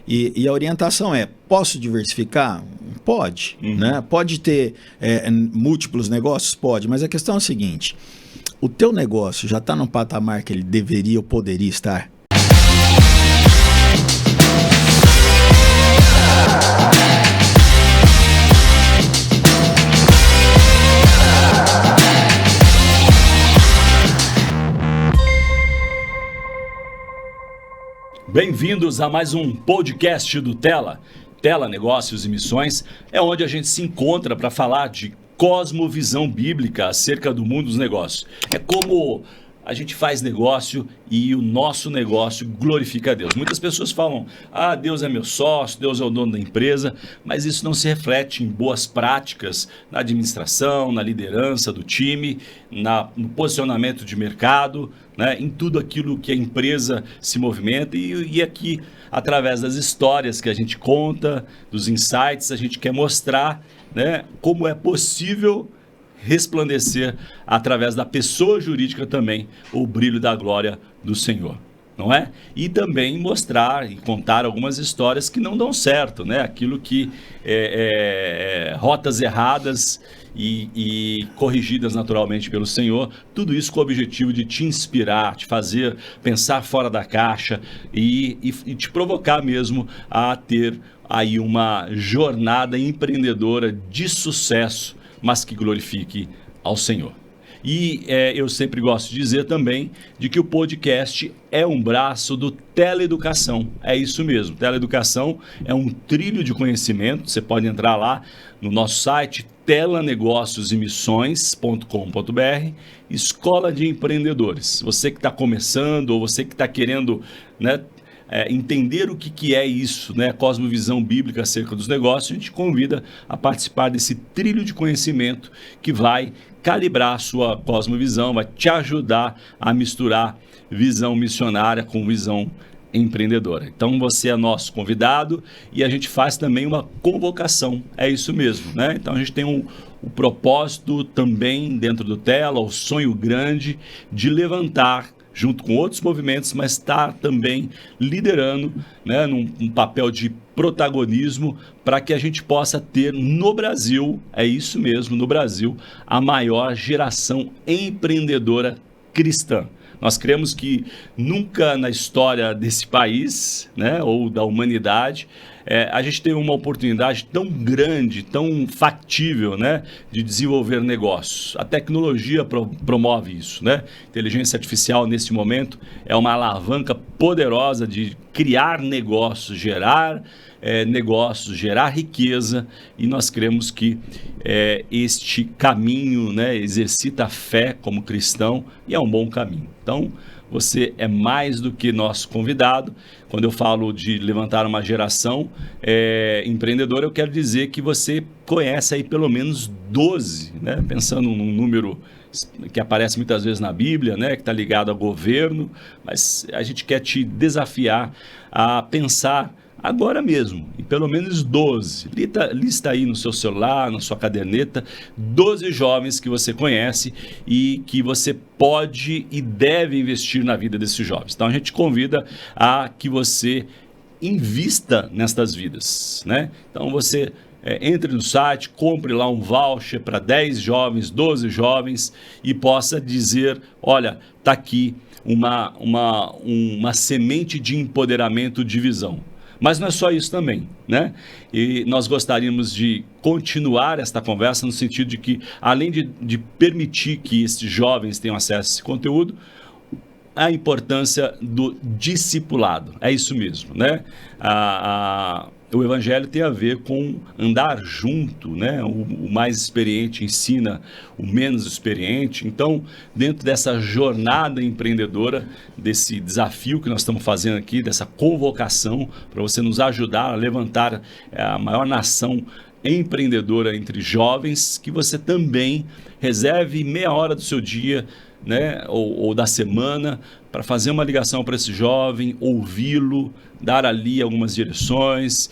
E a orientação é, posso diversificar? Pode, né? Pode ter múltiplos negócios? Pode, mas a questão é a seguinte, o teu negócio já está no patamar que ele deveria ou poderia estar? Bem-vindos a mais um podcast do Tela. Tela Negócios e Missões é onde a gente se encontra para falar de cosmovisão bíblica acerca do mundo dos negócios. É como a gente faz negócio e o nosso negócio glorifica a Deus. Muitas pessoas falam, Deus é meu sócio, Deus é o dono da empresa, mas isso não se reflete em boas práticas na administração, na liderança do time, no posicionamento de mercado, né, em tudo aquilo que a empresa se movimenta. E aqui, através das histórias que a gente conta, dos insights, a gente quer mostrar, né, como é possível resplandecer através da pessoa jurídica também o brilho da glória do Senhor, não é? E também mostrar e contar algumas histórias que não dão certo, né? Aquilo que rotas erradas e corrigidas naturalmente pelo Senhor, tudo isso com o objetivo de te inspirar, te fazer pensar fora da caixa e te provocar mesmo a ter aí uma jornada empreendedora de sucesso, mas que glorifique ao Senhor. E eu sempre gosto de dizer também de que o podcast é um braço do Teleeducação. É isso mesmo, Teleeducação é um trilho de conhecimento. Você pode entrar lá no nosso site telanegóciosemissões.com.br, Escola de Empreendedores. Você que está começando ou você que está querendo, né, entender o que é isso, né? Cosmovisão bíblica acerca dos negócios, a gente convida a participar desse trilho de conhecimento que vai calibrar a sua cosmovisão, vai te ajudar a misturar visão missionária com visão empreendedora. Então você é nosso convidado e a gente faz também uma convocação, é isso mesmo, né? Então a gente tem o propósito também dentro do Tela, o sonho grande de levantar junto com outros movimentos, mas está também liderando, né, num papel de protagonismo para que a gente possa ter no Brasil, é isso mesmo, no Brasil, a maior geração empreendedora cristã. Nós cremos que nunca na história desse país, né, ou da humanidade, a gente teve uma oportunidade tão grande, tão factível, né, de desenvolver negócios. A tecnologia promove isso, né? Inteligência artificial, nesse momento, é uma alavanca poderosa de criar negócios, gerar negócios, gerar riqueza, e nós cremos que este caminho, né, exercita a fé como cristão e é um bom caminho. Então, você é mais do que nosso convidado. Quando eu falo de levantar uma geração empreendedora, eu quero dizer que você conhece aí pelo menos 12, né? Pensando num número que aparece muitas vezes na Bíblia, né? Que está ligado ao governo, mas a gente quer te desafiar a pensar agora mesmo, em pelo menos 12, lista aí no seu celular, na sua caderneta, 12 jovens que você conhece e que você pode e deve investir na vida desses jovens. Então a gente convida a que você invista nestas vidas, né? Então você entre no site, compre lá um voucher para 10 jovens, 12 jovens e possa dizer, olha, está aqui uma semente de empoderamento de visão. Mas não é só isso também, né? E nós gostaríamos de continuar esta conversa no sentido de que, além de permitir que esses jovens tenham acesso a esse conteúdo, a importância do discipulado. É isso mesmo, né? O evangelho tem a ver com andar junto, né? O mais experiente ensina o menos experiente. Então, dentro dessa jornada empreendedora, desse desafio que nós estamos fazendo aqui, dessa convocação para você nos ajudar a levantar a maior nação empreendedora entre jovens, que você também reserve meia hora do seu dia, né, ou da semana, para fazer uma ligação para esse jovem, ouvi-lo, dar ali algumas direções,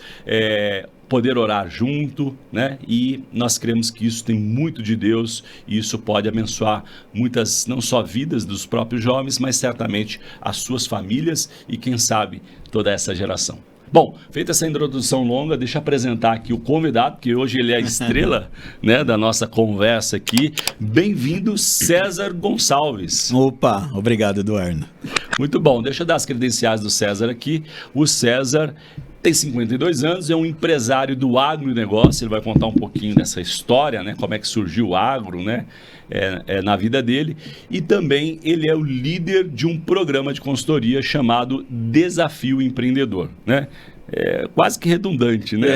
poder orar junto, né? E nós cremos que isso tem muito de Deus e isso pode abençoar muitas, não só vidas dos próprios jovens, mas certamente as suas famílias e quem sabe toda essa geração. Bom, feita essa introdução longa, deixa eu apresentar aqui o convidado, que hoje ele é a estrela né, da nossa conversa aqui. Bem-vindo, César Gonçalves. Opa, obrigado, Eduardo. Muito bom, deixa eu dar as credenciais do César aqui. O César tem 52 anos, é um empresário do agronegócio, ele vai contar um pouquinho dessa história, né? Como é que surgiu o agro, né? Na vida dele. E também ele é o líder de um programa de consultoria chamado Desafio Empreendedor, né? Quase que redundante, né?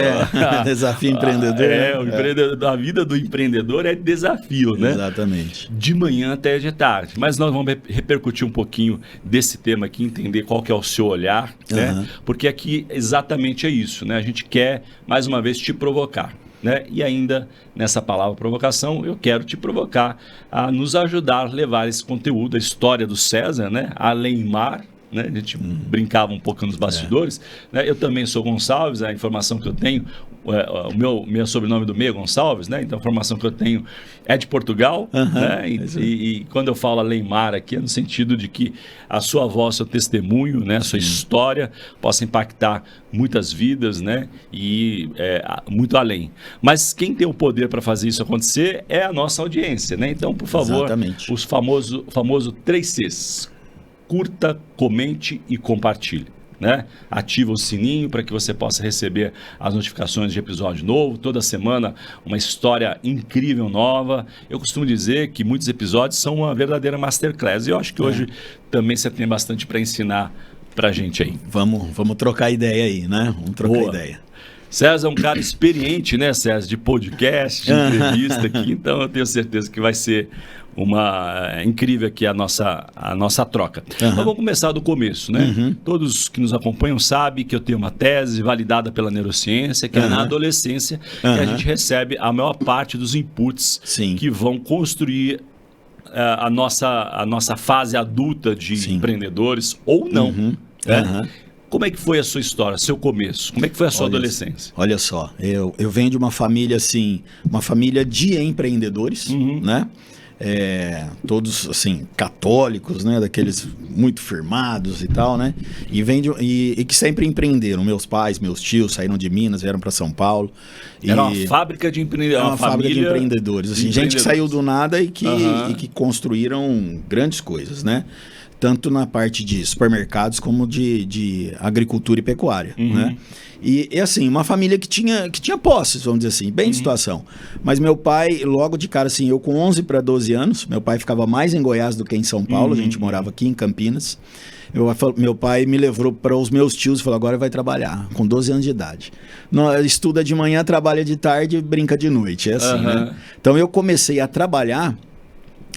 Desafio empreendedor. A vida do empreendedor é desafio, né? Exatamente. De manhã até de tarde. Mas nós vamos repercutir um pouquinho desse tema aqui, entender qual que é o seu olhar, né? Porque aqui exatamente é isso, né? A gente quer, mais uma vez, te provocar, né? E ainda, nessa palavra provocação, eu quero te provocar a nos ajudar a levar esse conteúdo, a história do César, né? Além mar, né? A gente brincava um pouco nos bastidores, né? Eu também sou Gonçalves, a informação que eu tenho, o meu sobrenome do meio é Gonçalves, né? Então a informação que eu tenho é de Portugal, né? E quando eu falo além mar aqui é no sentido de que a sua voz, seu testemunho, né? A sua história possa impactar muitas vidas, né? E muito além. Mas quem tem o poder para fazer isso acontecer é a nossa audiência, né? Então, por favor, os famoso 3 Cs. Curta, comente e compartilhe, né? Ativa o sininho para que você possa receber as notificações de episódio novo. Toda semana uma história incrível nova. Eu costumo dizer que muitos episódios são uma verdadeira masterclass. E eu acho que hoje também você tem bastante para ensinar para a gente aí. Vamos trocar ideia aí, né? Vamos trocar ideia. César é um cara experiente, né, César? De podcast, de entrevista aqui. Então eu tenho certeza que vai ser incrível aqui a nossa troca. Então vamos começar do começo, né? Todos que nos acompanham sabem que eu tenho uma tese validada pela neurociência, que é na adolescência que a gente recebe a maior parte dos inputs que vão construir a nossa fase adulta de empreendedores ou não. Né? Como é que foi a sua história, seu começo? Como é que foi a sua adolescência? Olha só, eu venho de uma família assim, uma família de empreendedores, né? Todos assim católicos, né, daqueles muito firmados e tal, né, e que sempre empreenderam. Meus pais, meus tios saíram de Minas, vieram para São Paulo. Era uma fábrica de empreendedores. Uma fábrica de empreendedores, assim, gente que saiu do nada e que construíram grandes coisas, né? Tanto na parte de supermercados como de agricultura e pecuária, né? E assim, uma família que tinha posses, vamos dizer assim, bem de situação. Mas meu pai, logo de cara, assim, eu com 11 para 12 anos, meu pai ficava mais em Goiás do que em São Paulo, a gente morava aqui em Campinas. Meu pai me levou para os meus tios e falou, agora vai trabalhar, com 12 anos de idade. Estuda de manhã, trabalha de tarde, brinca de noite, é assim, né? Então eu comecei a trabalhar,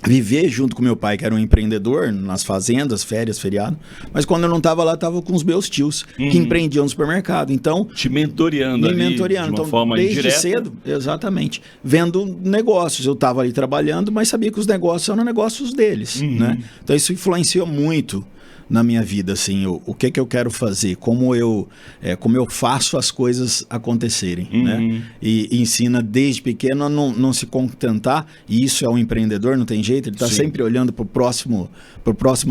viver junto com meu pai, que era um empreendedor, nas fazendas, férias, feriado. Mas quando eu não estava lá, estava com os meus tios, que empreendiam no supermercado. Então, te mentoreando ali, de uma forma desde indireta. Cedo, exatamente, vendo negócios. Eu estava ali trabalhando, mas sabia que os negócios eram negócios deles, né? Então isso influenciou muito na minha vida, assim, o que eu quero fazer, como eu faço as coisas acontecerem, né? E ensina desde pequeno a não se contentar, e isso é um empreendedor, não tem jeito, ele está sempre olhando pro próximo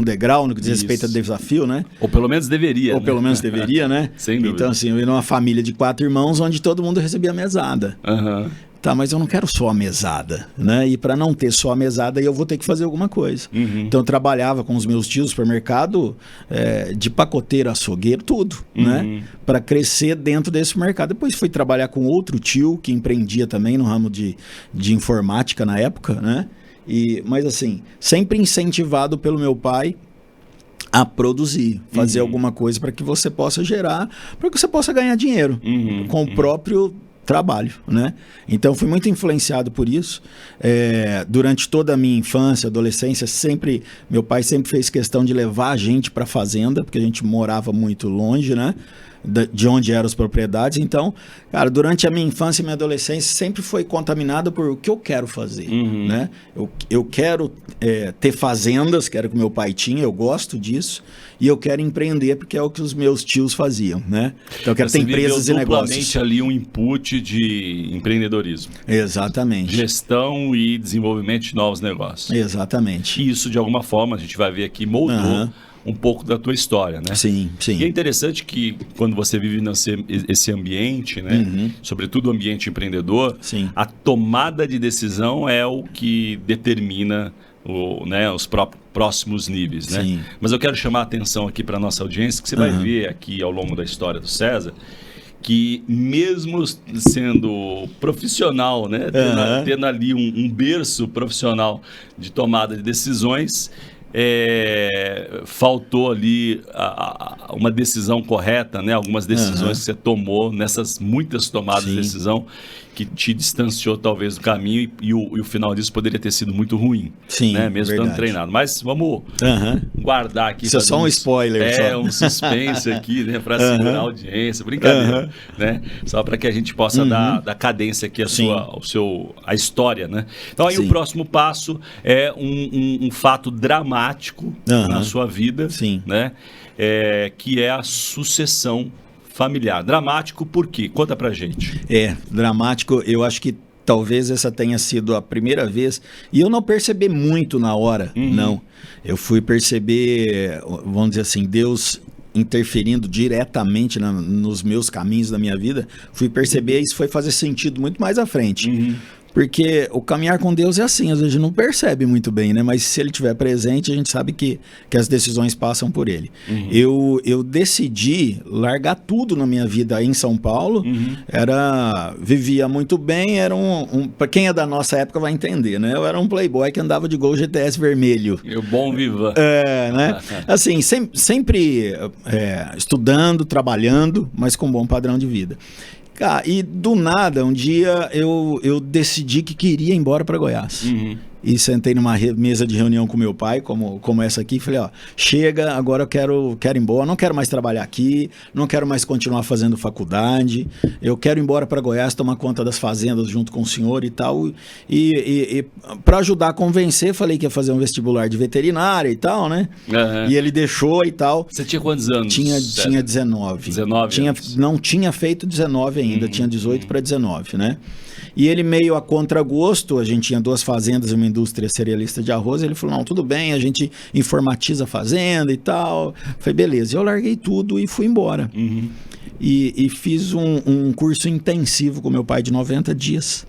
degrau, no que diz respeito a desafio, né? Ou pelo menos deveria, Ou pelo menos deveria, né? Sem dúvida. Então, assim, eu ia numa família de 4 irmãos, onde todo mundo recebia mesada. Tá, mas eu não quero só a mesada, né? E para não ter só a mesada, eu vou ter que fazer alguma coisa. Então eu trabalhava com os meus tios no supermercado, de pacoteiro, açougueiro, tudo, né? Para crescer dentro desse mercado. Depois fui trabalhar com outro tio que empreendia também no ramo de informática na época, né? Mas assim, sempre incentivado pelo meu pai a produzir, fazer alguma coisa para que você possa gerar, para que você possa ganhar dinheiro com o próprio trabalho, né? Então fui muito influenciado por isso. Durante toda a minha infância, adolescência, meu pai sempre fez questão de levar a gente para a fazenda, porque a gente morava muito longe, né? De onde eram as propriedades. Então, cara, durante a minha infância e minha adolescência sempre foi contaminada por o que eu quero fazer, né? Eu quero ter fazendas, que era o que meu pai tinha, eu gosto disso, e eu quero empreender porque é o que os meus tios faziam, né? Então eu quero ter empresas e negócios. Ali um input de empreendedorismo. Exatamente. Gestão e desenvolvimento de novos negócios. Exatamente. E isso, de alguma forma, a gente vai ver aqui, moldou um pouco da tua história, né? Sim, sim. E é interessante que quando você vive esse ambiente, né? Sobretudo o ambiente empreendedor, Sim. a tomada de decisão é o que determina os próximos níveis, né? Sim. Mas eu quero chamar a atenção aqui para a nossa audiência, que você vai ver aqui ao longo da história do César, que mesmo sendo profissional, né, tendo ali um berço profissional de tomada de decisões, faltou ali uma decisão correta, né? Algumas decisões que você tomou nessas muitas tomadas de decisão que te distanciou talvez do caminho e o final disso poderia ter sido muito ruim, sim, né? Mesmo verdade. estando treinado. Mas vamos guardar aqui. Isso é só um spoiler. Um suspense aqui, né? Para segurar a audiência, brincadeira, né? Só para que a gente possa dar cadência aqui a história, né? Então aí o próximo passo é um fato dramático na sua vida, né? Que é a sucessão familiar. Dramático por quê? Conta pra gente. Dramático, eu acho que talvez essa tenha sido a primeira vez, e eu não percebi muito na hora, não. Eu fui perceber, vamos dizer assim, Deus interferindo diretamente nos meus caminhos da minha vida, fui perceber, isso foi fazer sentido muito mais à frente. Porque o caminhar com Deus é assim, às vezes a gente não percebe muito bem, né? Mas se ele estiver presente, a gente sabe que as decisões passam por ele. Eu decidi largar tudo na minha vida aí em São Paulo. Vivia muito bem, era para quem é da nossa época vai entender, né? Eu era um playboy que andava de Gol GTS vermelho. E o bom viva. Né? Assim, sempre estudando, trabalhando, mas com um bom padrão de vida. E do nada, um dia eu decidi que queria ir embora para Goiás. E sentei numa mesa de reunião com meu pai, como essa aqui, e falei, chega, agora eu quero ir embora, não quero mais trabalhar aqui, não quero mais continuar fazendo faculdade, eu quero ir embora para Goiás, tomar conta das fazendas junto com o senhor e tal. E para ajudar a convencer, falei que ia fazer um vestibular de veterinária e tal, né? E ele deixou e tal. Você tinha quantos anos? Tinha 19. 19 anos. Não tinha feito 19 ainda, tinha 18 para 19, né? E ele meio a contragosto, a gente tinha 2 fazendas e uma indústria cerealista de arroz, ele falou, não, tudo bem, a gente informatiza a fazenda e tal. Falei, beleza. Eu larguei tudo e fui embora. E fiz um curso intensivo com meu pai de 90 dias,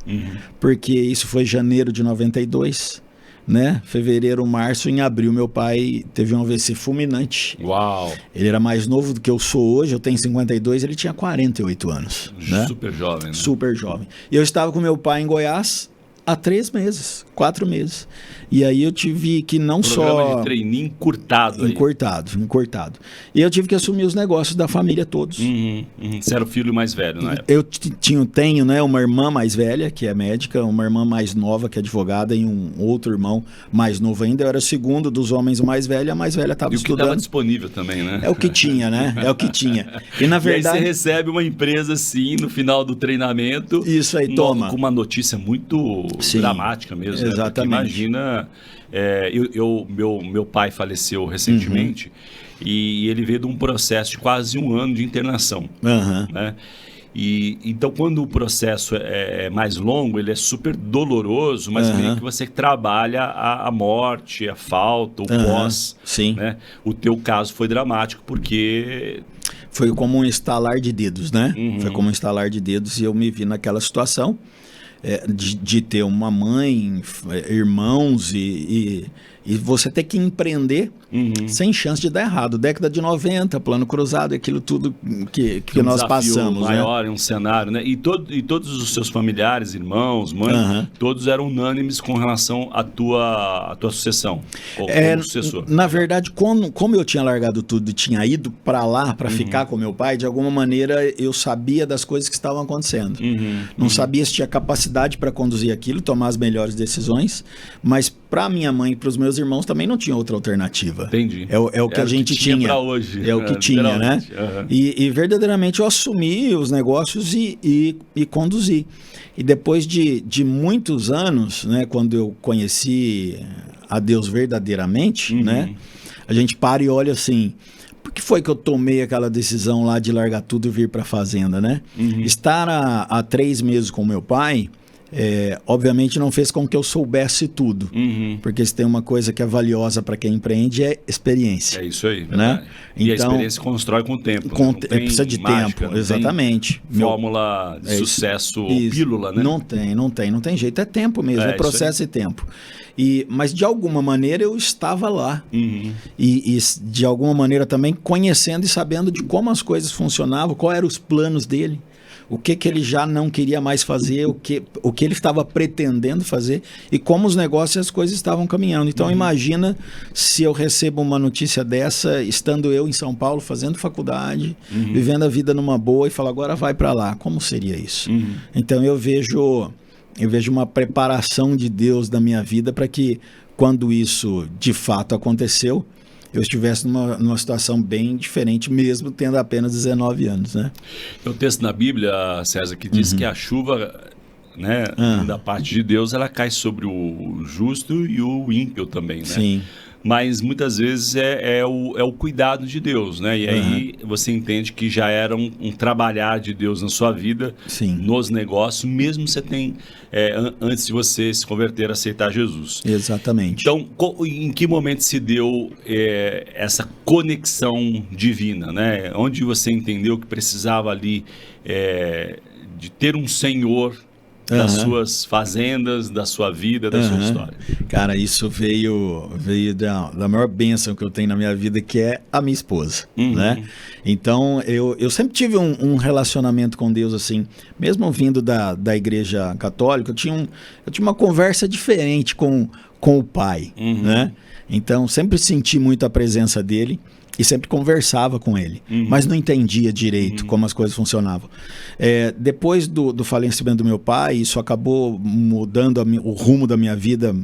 porque isso foi janeiro de 92, né? Fevereiro, março, em abril, meu pai teve um AVC fulminante. Uau! Ele era mais novo do que eu sou hoje, eu tenho 52, ele tinha 48 anos. Né? Super jovem, né? Super jovem. E eu estava com meu pai em Goiás há 3 meses, 4 meses. E aí eu tive que não Programa de treininho encurtado. Encurtado. E eu tive que assumir os negócios da família todos. Você era o filho mais velho na época? Eu tenho, né, uma irmã mais velha, que é médica, uma irmã mais nova, que é advogada, e um outro irmão mais novo ainda. Eu era o segundo dos homens, o mais velho, e a mais velha estava estudando. E o que estava disponível também, né? É o que tinha, né? É o que tinha. E na verdade... E aí você recebe uma empresa, assim, no final do treinamento... Isso aí, toma. Com uma notícia muito dramática mesmo. Exatamente. Né? Imagina... meu pai faleceu recentemente e ele veio de um processo de quase 1 ano de internação, né? E então quando o processo é mais longo, ele é super doloroso, mas meio que você trabalha a morte, a falta, o pós, né? O teu caso foi dramático porque foi como um estalar de dedos, né? Foi como um estalar de dedos e eu me vi naquela situação. De ter uma mãe, irmãos e você ter que empreender sem chance de dar errado. Década de 90, plano cruzado, aquilo tudo que nós passamos. Maior, né? Um cenário, né? E todos os seus familiares, irmãos, mãe, todos eram unânimes com relação à tua sucessão, como sucessor. Na verdade, como eu tinha largado tudo e tinha ido para lá para ficar com meu pai, de alguma maneira eu sabia das coisas que estavam acontecendo. Não sabia se tinha capacidade para conduzir aquilo, tomar as melhores decisões, mas para minha mãe e para os meus irmãos também não tinha outra alternativa. Entendi. É o que a gente tinha. Pra hoje. É o que tinha, né? E verdadeiramente eu assumi os negócios e conduzi. E depois de muitos anos, né, quando eu conheci a Deus verdadeiramente, né, a gente para e olha assim, por que foi que eu tomei aquela decisão lá de largar tudo e vir para a fazenda, né? Estar há 3 meses com meu pai obviamente não fez com que eu soubesse tudo. Porque se tem uma coisa que é valiosa para quem empreende, é experiência. É isso aí, né? E então, a experiência constrói com o tempo. Precisa de mágica, tempo, exatamente. Fórmula de sucesso, pílula, né? Não tem jeito, é tempo mesmo, é processo e tempo. Mas de alguma maneira eu estava lá. E de alguma maneira também conhecendo e sabendo de como as coisas funcionavam, quais eram os planos dele. O que ele já não queria mais fazer, o que ele estava pretendendo fazer e como os negócios e as coisas estavam caminhando. Então, imagina se eu recebo uma notícia dessa, estando eu em São Paulo, fazendo faculdade, vivendo a vida numa boa e falo, agora vai para lá. Como seria isso? Então, eu vejo uma preparação de Deus da minha vida para que, quando isso de fato aconteceu, eu estivesse numa situação bem diferente, mesmo tendo apenas 19 anos, né? Tem um texto na Bíblia, César, que diz que a chuva, né, da parte de Deus, ela cai sobre o justo e o ímpio também, né? Sim. Mas muitas vezes é o cuidado de Deus, né? E aí você entende que já era um trabalhar de Deus na sua vida, nos negócios, mesmo você tem, antes de você se converter, aceitar Jesus. Exatamente. Então, em que momento se deu essa conexão divina, né? Onde você entendeu que precisava ali de ter um Senhor das suas fazendas, da sua vida, da sua história? Cara, isso veio da maior bênção que eu tenho na minha vida, que é a minha esposa, né? Então, eu sempre tive um relacionamento com Deus, assim, mesmo vindo da igreja católica, eu tinha uma conversa diferente com o pai, né? Então, sempre senti muito a presença dele. E sempre conversava com ele, mas não entendia direito como as coisas funcionavam. Depois do falecimento do meu pai, isso acabou mudando o rumo da minha vida,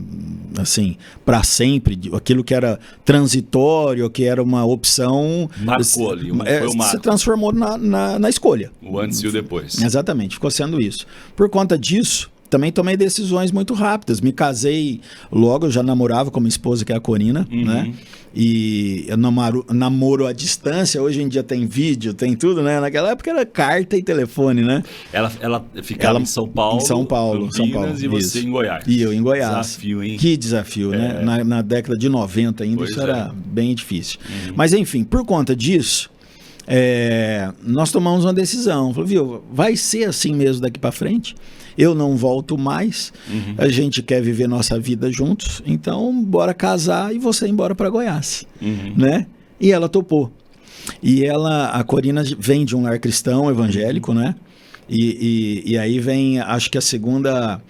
assim, para sempre. Aquilo que era transitório, que era uma opção... Marcou ali, foi o marco. Se transformou na escolha. O antes e o depois. Exatamente, ficou sendo isso. Por conta disso, também tomei decisões muito rápidas. Me casei logo, eu já namorava com minha esposa, que é a Corina, né? E eu namoro à distância. Hoje em dia tem vídeo, tem tudo, né? Naquela época era carta e telefone, né? Ela ficava em São Paulo. Em São Paulo. E você em Goiás. E eu em Goiás. Desafio, hein? Que desafio, né? Na década de 90 ainda, isso era bem difícil. Mas enfim, por conta disso, nós tomamos uma decisão. Falei, viu, vai ser assim mesmo daqui para frente. Eu não volto mais, a gente quer viver nossa vida juntos, então bora casar e você ir embora para Goiás, né? E ela topou. E a Corina vem de um lar cristão evangélico, né? E aí vem, acho que a segunda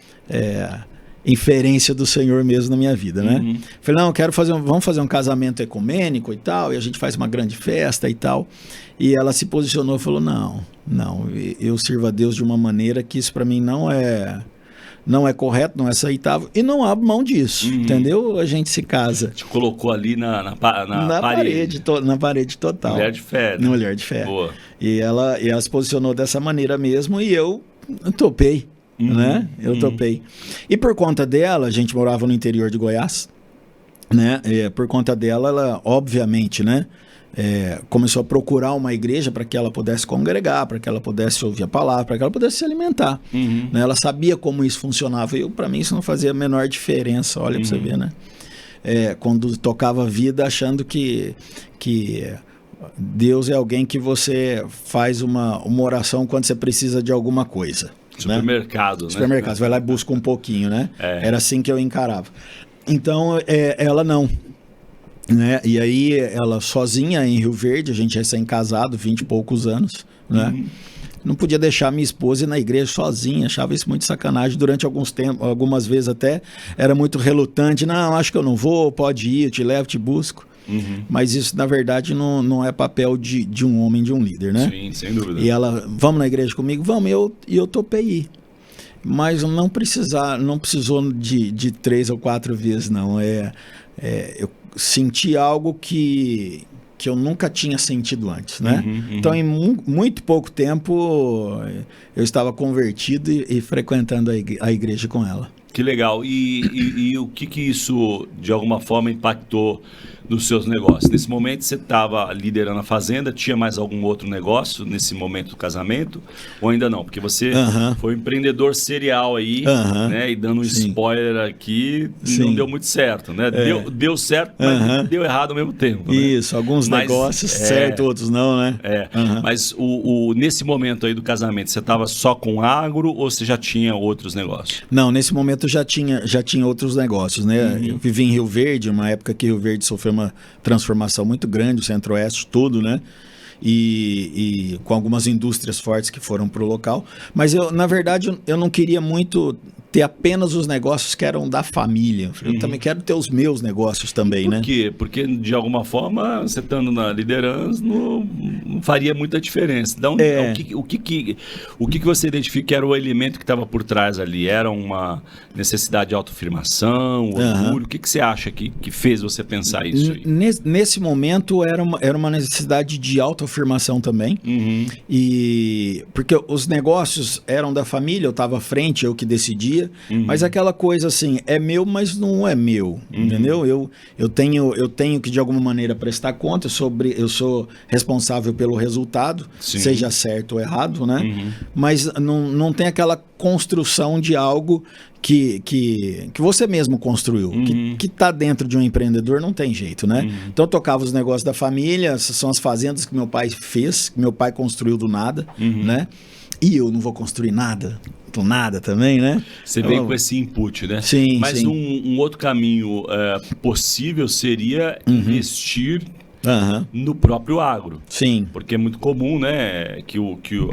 inferência do Senhor mesmo na minha vida, né? Falei, não, vamos fazer um casamento ecumênico e tal, e a gente faz uma grande festa e tal. E ela se posicionou e falou, não, eu sirvo a Deus de uma maneira que isso para mim não é correto, não é aceitável, e não abro mão disso, entendeu? A gente se casa. Te colocou ali na parede. Na parede total. Mulher de fé. Né? Mulher de fé. Boa. E ela se posicionou dessa maneira mesmo, e eu topei, né? Eu topei. E por conta dela, a gente morava no interior de Goiás, né? Por conta dela, ela, obviamente, né? Começou a procurar uma igreja para que ela pudesse congregar, para que ela pudesse ouvir a palavra, para que ela pudesse se alimentar. Né? Ela sabia como isso funcionava. E para mim isso não fazia a menor diferença, olha para você ver, né? Quando tocava a vida achando que Deus é alguém que você faz uma oração quando você precisa de alguma coisa. Supermercado, né? Supermercado, você vai lá e busca um pouquinho, né? Era assim que eu encarava. Então, ela não. Né? E aí ela sozinha em Rio Verde, a gente recém-casado, 20 e poucos anos, né? Não podia deixar minha esposa ir na igreja sozinha, achava isso muito sacanagem. Durante algumas vezes até era muito relutante, não, acho que eu não vou, pode ir, eu te levo, te busco. Mas isso na verdade não é papel de um homem, de um líder, né? Sim, sem dúvida. E ela, vamos na igreja comigo? Vamos, e eu topei ir. Mas não precisou de 3 ou 4 vezes, não. Eu senti algo que eu nunca tinha sentido antes, né? Então, em muito pouco tempo, eu estava convertido e frequentando a igreja com ela. Que legal. E o que isso, de alguma forma, impactou nos seus negócios? Nesse momento, você estava liderando a fazenda, tinha mais algum outro negócio nesse momento do casamento? Ou ainda não? Porque você foi um empreendedor serial aí, né? E dando um spoiler aqui, não deu muito certo, né? Deu certo, mas deu errado ao mesmo tempo. Isso, né? alguns negócios certo, outros não, né? Mas nesse momento aí do casamento, você estava só com agro ou você já tinha outros negócios? Não, nesse momento eu já tinha outros negócios, né? Eu vivi em Rio Verde, uma época que Rio Verde sofreu uma transformação muito grande, o Centro-Oeste todo, né? E com algumas indústrias fortes que foram para o local. Mas na verdade, eu não queria muito ter apenas os negócios que eram da família. Eu também quero ter os meus negócios também, né? Por quê? Porque, de alguma forma, você estando na liderança, não faria muita diferença. Então, o que você identifica que era o elemento que estava por trás ali? Era uma necessidade de autoafirmação, orgulho? O que você acha que fez você pensar isso aí? Nesse momento, era uma necessidade de autoafirmação também. Porque os negócios eram da família, eu estava à frente, eu que decidia. Mas aquela coisa assim, é meu, mas não é meu, entendeu? Eu tenho que de alguma maneira prestar conta, eu sou responsável pelo resultado, seja certo ou errado, né? Mas não tem aquela construção de algo que você mesmo construiu, que está dentro de um empreendedor, não tem jeito, né? Então eu tocava os negócios da família, essas são as fazendas que meu pai fez, que meu pai construiu do nada, né? E eu não vou construir nada, do nada também, né? Você veio com esse input, né? Sim, mas sim. Um outro caminho possível seria investir no próprio agro. Sim. Porque é muito comum, né, que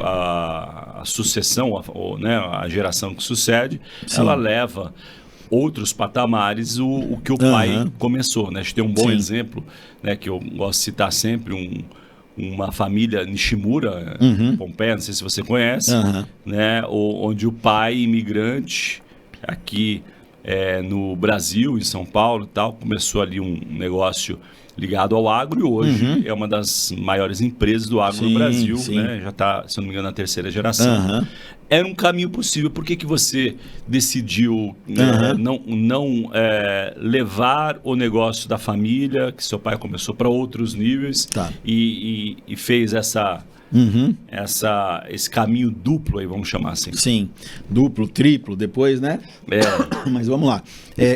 a sucessão, né, a geração que sucede, ela leva outros patamares o que o pai começou, né? A gente tem um bom exemplo, né, que eu gosto de citar sempre, uma família Nishimura, Pompeia, não sei se você conhece, né, onde o pai imigrante aqui no Brasil, em São Paulo e tal, começou ali um negócio ligado ao agro e hoje é uma das maiores empresas do agro no Brasil, né? Já está, se não me engano, na terceira geração. Era um caminho possível. Por que você decidiu não levar o negócio da família, que seu pai começou, para outros níveis e fez esse caminho duplo aí, vamos chamar assim? Sim, duplo, triplo depois, né? Mas vamos lá.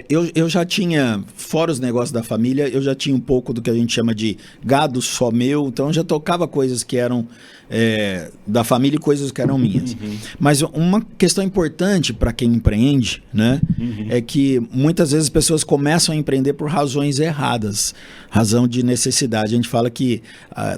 Eu já tinha, fora os negócios da família, eu já tinha um pouco do que a gente chama de gado só meu, então eu já tocava coisas que eram da família e coisas que eram minhas. Mas uma questão importante para quem empreende, né, é que muitas vezes as pessoas começam a empreender por razões erradas, razão de necessidade. A gente fala que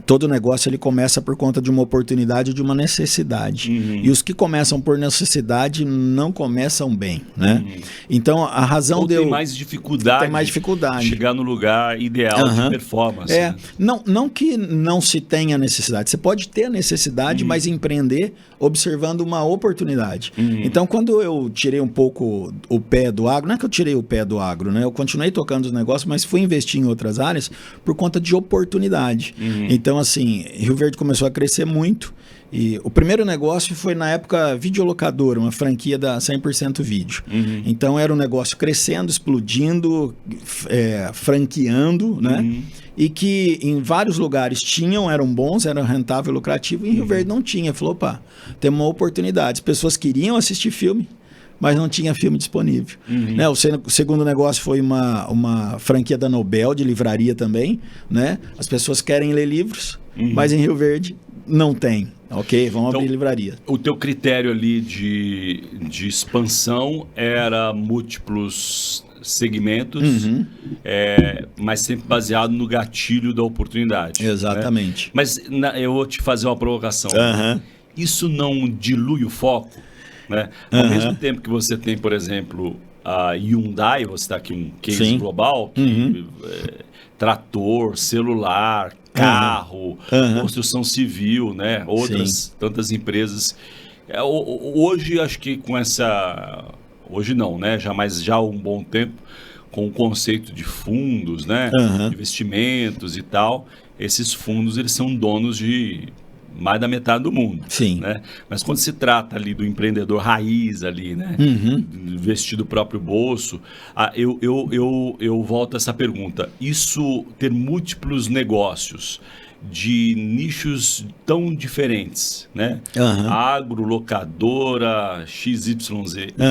todo negócio ele começa por conta de uma oportunidade ou de uma necessidade. E os que começam por necessidade não começam bem, né? Então a razão tem mais dificuldade. Tem mais dificuldade. Chegar no lugar ideal de performance. Né? Não que não se tenha necessidade. Você pode ter a necessidade, mas empreender observando uma oportunidade. Então, quando eu tirei um pouco o pé do agro, não é que eu tirei o pé do agro, né? Eu continuei tocando os negócios, mas fui investir em outras áreas por conta de oportunidade. Então, assim, Rio Verde começou a crescer muito. E o primeiro negócio foi na época videolocadora, uma franquia da 100% Vídeo. Então era um negócio crescendo, explodindo, franqueando, né? E que em vários lugares eram bons, eram rentável, lucrativo, e em Rio Verde não tinha. Falou, opa, tem uma oportunidade. As pessoas queriam assistir filme, mas não tinha filme disponível. Né? O segundo negócio foi uma franquia da Nobel, de livraria também. Né? As pessoas querem ler livros, mas em Rio Verde não tem. Ok, vamos abrir livraria. O teu critério ali de expansão era múltiplos segmentos, mas sempre baseado no gatilho da oportunidade. Exatamente. Né? Mas eu vou te fazer uma provocação. Isso não dilui o foco? Né? Ao mesmo tempo que você tem, por exemplo, a Hyundai, você está aqui um case global, trator, celular, carro, construção civil, né? Outras tantas empresas. Hoje, acho que com essa... Hoje não, né? Mas já há um bom tempo, com o conceito de fundos, né? Investimentos e tal. Esses fundos, eles são donos de mais da metade do mundo. Sim. Né? Mas quando se trata ali do empreendedor raiz ali, né? Investir do próprio bolso, eu volto a essa pergunta. Isso ter múltiplos negócios de nichos tão diferentes, né? Agro, locadora, XYZ.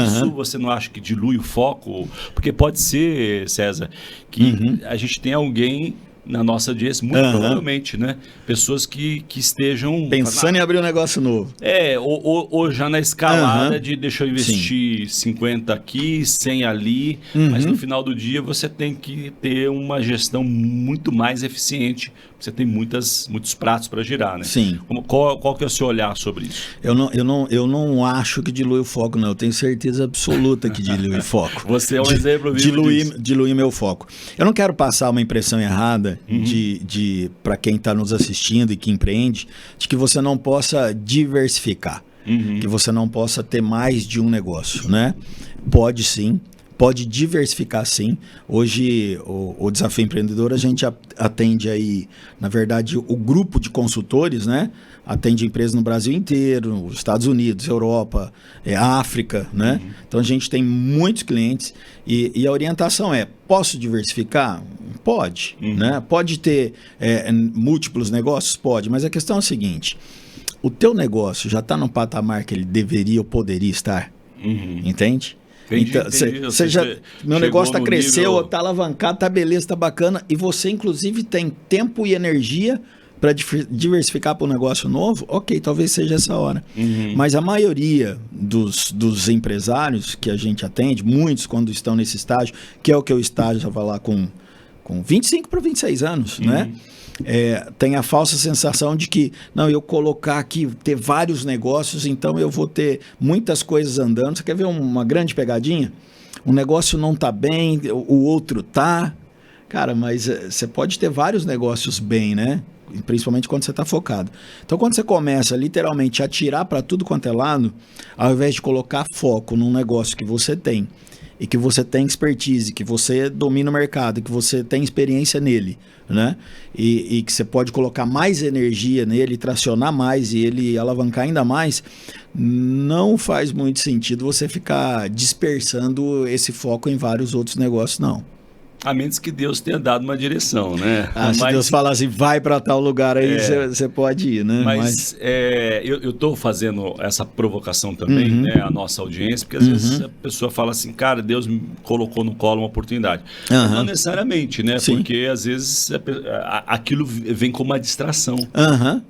Isso você não acha que dilui o foco? Porque pode ser, César, que a gente tem alguém na nossa audiência, muito provavelmente, né? Pessoas que estejam... pensando em abrir um negócio novo. Ou já na escalada de deixa eu investir 50 aqui, 100 ali, mas no final do dia você tem que ter uma gestão muito mais eficiente. Você tem muitos pratos para girar, né? Sim. Qual que é o seu olhar sobre isso? Eu não acho que dilui o foco, não. Eu tenho certeza absoluta que dilui o foco. Você é um exemplo vivo disso. Dilui meu foco. Eu não quero passar uma impressão errada para quem está nos assistindo e que empreende, de que você não possa diversificar, que você não possa ter mais de um negócio, né? Pode sim. Pode diversificar sim. Hoje, o Desafio Empreendedor, a gente atende aí, na verdade, o grupo de consultores, né? Atende empresas no Brasil inteiro, nos Estados Unidos, Europa, África, né? Então, a gente tem muitos clientes e a orientação é, posso diversificar? Pode, né? Pode ter múltiplos negócios? Pode, mas a questão é a seguinte, o teu negócio já está no patamar que ele deveria ou poderia estar? Entende? Então, meu negócio está cresceu, está alavancado, está beleza, está bacana, e você inclusive tem tempo e energia para diversificar para um negócio novo, ok, talvez seja essa hora. Mas a maioria dos empresários que a gente atende, muitos quando estão nesse estágio, que é o que eu estágio, já falar com 25 para 26 anos, né? Tem a falsa sensação de que, não, eu colocar aqui, ter vários negócios, então eu vou ter muitas coisas andando. Você quer ver uma grande pegadinha? Um negócio não está bem, o outro tá. Cara, mas você pode ter vários negócios bem, né? Principalmente quando você está focado. Então, quando você começa literalmente a atirar para tudo quanto é lado, ao invés de colocar foco num negócio que você tem, e que você tem expertise, que você domina o mercado, que você tem experiência nele, né? E que você pode colocar mais energia nele, tracionar mais e ele alavancar ainda mais, não faz muito sentido você ficar dispersando esse foco em vários outros negócios, não. A menos que Deus tenha dado uma direção, né? Se Deus falar assim, vai para tal lugar aí, você pode ir, né? Mas eu estou fazendo essa provocação também, né, à nossa audiência, porque às vezes a pessoa fala assim, cara, Deus me colocou no colo uma oportunidade. Não necessariamente, né? Sim. Porque às vezes aquilo vem como uma distração.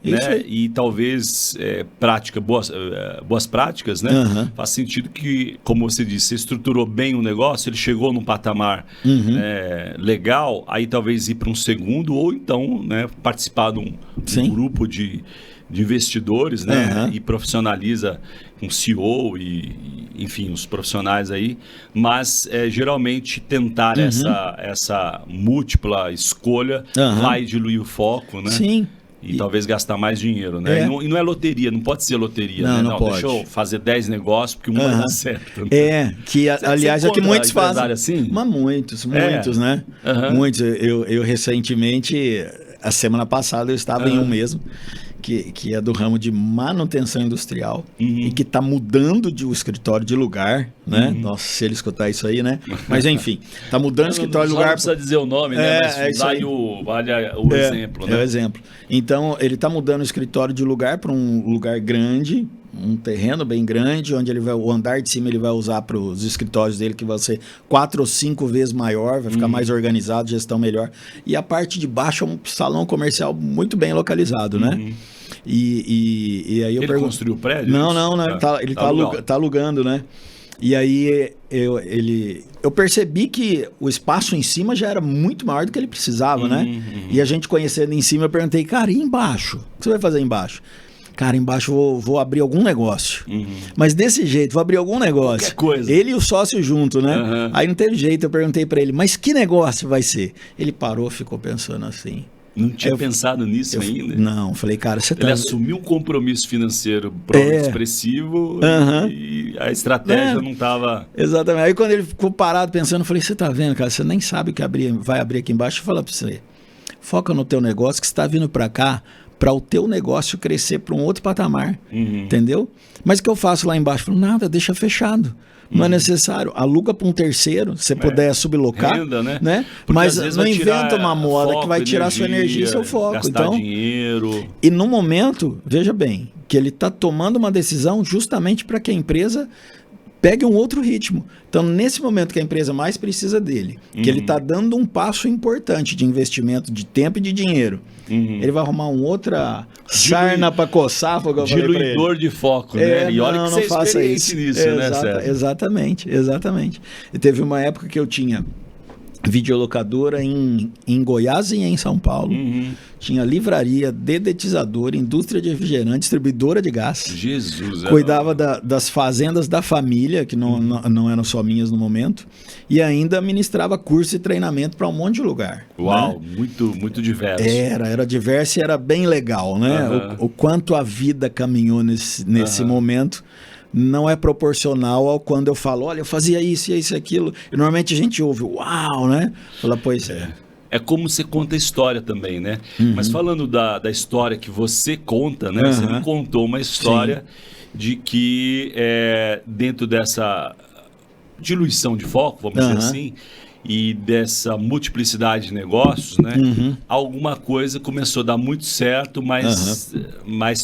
Isso né? E talvez boas práticas, né? Faz sentido que, como você disse, você estruturou bem o negócio, ele chegou num patamar legal, aí talvez ir para um segundo, ou então, né, participar de um grupo de investidores, né, e profissionaliza um CEO e enfim, os profissionais aí, mas geralmente tentar essa múltipla escolha vai diluir o foco, né? Sim. E talvez gastar mais dinheiro, né? E não é loteria, não pode ser loteria, né? Não pode. Deixa eu fazer 10 negócios, porque um vai dar certo. Né? Que aliás é o que muitos fazem. Assim? Mas muitos, né? Muitos. Eu recentemente, a semana passada, eu estava em um mesmo, que é do ramo de manutenção industrial e que está mudando o escritório de lugar, né? Nossa, se ele escutar isso aí, né? Mas enfim, está mudando o escritório de lugar. Não precisa dizer o nome, né? Mas vale o exemplo, né? É o exemplo. Então, ele está mudando o escritório de lugar para um lugar grande, um terreno bem grande, onde o andar de cima ele vai usar para os escritórios dele, que vai ser 4 ou 5 vezes maior, vai ficar mais organizado, gestão melhor. E a parte de baixo é um salão comercial muito bem localizado, né? E aí eu pergunto... Ele construiu o prédio? Não, ele está alugando, né? E aí eu percebi que o espaço em cima já era muito maior do que ele precisava, né? E a gente conhecendo em cima, eu perguntei, cara, e embaixo? O que você vai fazer embaixo? Cara, embaixo vou abrir algum negócio. Mas desse jeito, vou abrir algum negócio. Qualquer coisa. Ele e o sócio junto, né? Aí não teve jeito, eu perguntei pra ele, mas que negócio vai ser? Ele parou, ficou pensando assim. Não tinha pensado nisso ainda? Não, falei, cara, você tá... Ele assumiu um compromisso financeiro expressivo e a estratégia não estava... Exatamente. Aí quando ele ficou parado pensando, eu falei, você tá vendo, cara, você nem sabe o que vai abrir aqui embaixo. Eu falei pra você, foca no teu negócio que você tá vindo pra cá para o teu negócio crescer para um outro patamar, entendeu? Mas o que eu faço lá embaixo? Falo, nada, deixa fechado. Não é necessário. Aluga para um terceiro, se puder sublocar. Renda, né? Mas não inventa uma moda que vai tirar sua energia e seu foco. Gastar então, dinheiro. E no momento, veja bem, que ele está tomando uma decisão justamente para que a empresa pegue um outro ritmo. Então, nesse momento que a empresa mais precisa dele, que ele está dando um passo importante de investimento de tempo e de dinheiro, ele vai arrumar outra sarna para coçar, foi o que eu falei pra ele. Diluidor de foco, né? E olha que você é experiente nisso, né, Sérgio? Exatamente. E teve uma época que eu tinha videolocadora em Goiás e em São Paulo. Tinha livraria, dedetizadora, indústria de refrigerante, distribuidora de gás. Jesus. Cuidava das fazendas da família, que não eram só minhas no momento. E ainda ministrava curso e treinamento para um monte de lugar. Uau, né? muito diverso. Era diverso e era bem legal, né? O quanto a vida caminhou nesse momento não é proporcional ao quando eu falo, olha, eu fazia isso, aquilo. E normalmente a gente ouve, uau, né? Fala, pois é. É como você conta a história também, né? Mas falando da história que você conta, né? Você me contou uma história de que dentro dessa diluição de foco, vamos dizer assim, e dessa multiplicidade de negócios, né? Alguma coisa começou a dar muito certo, mas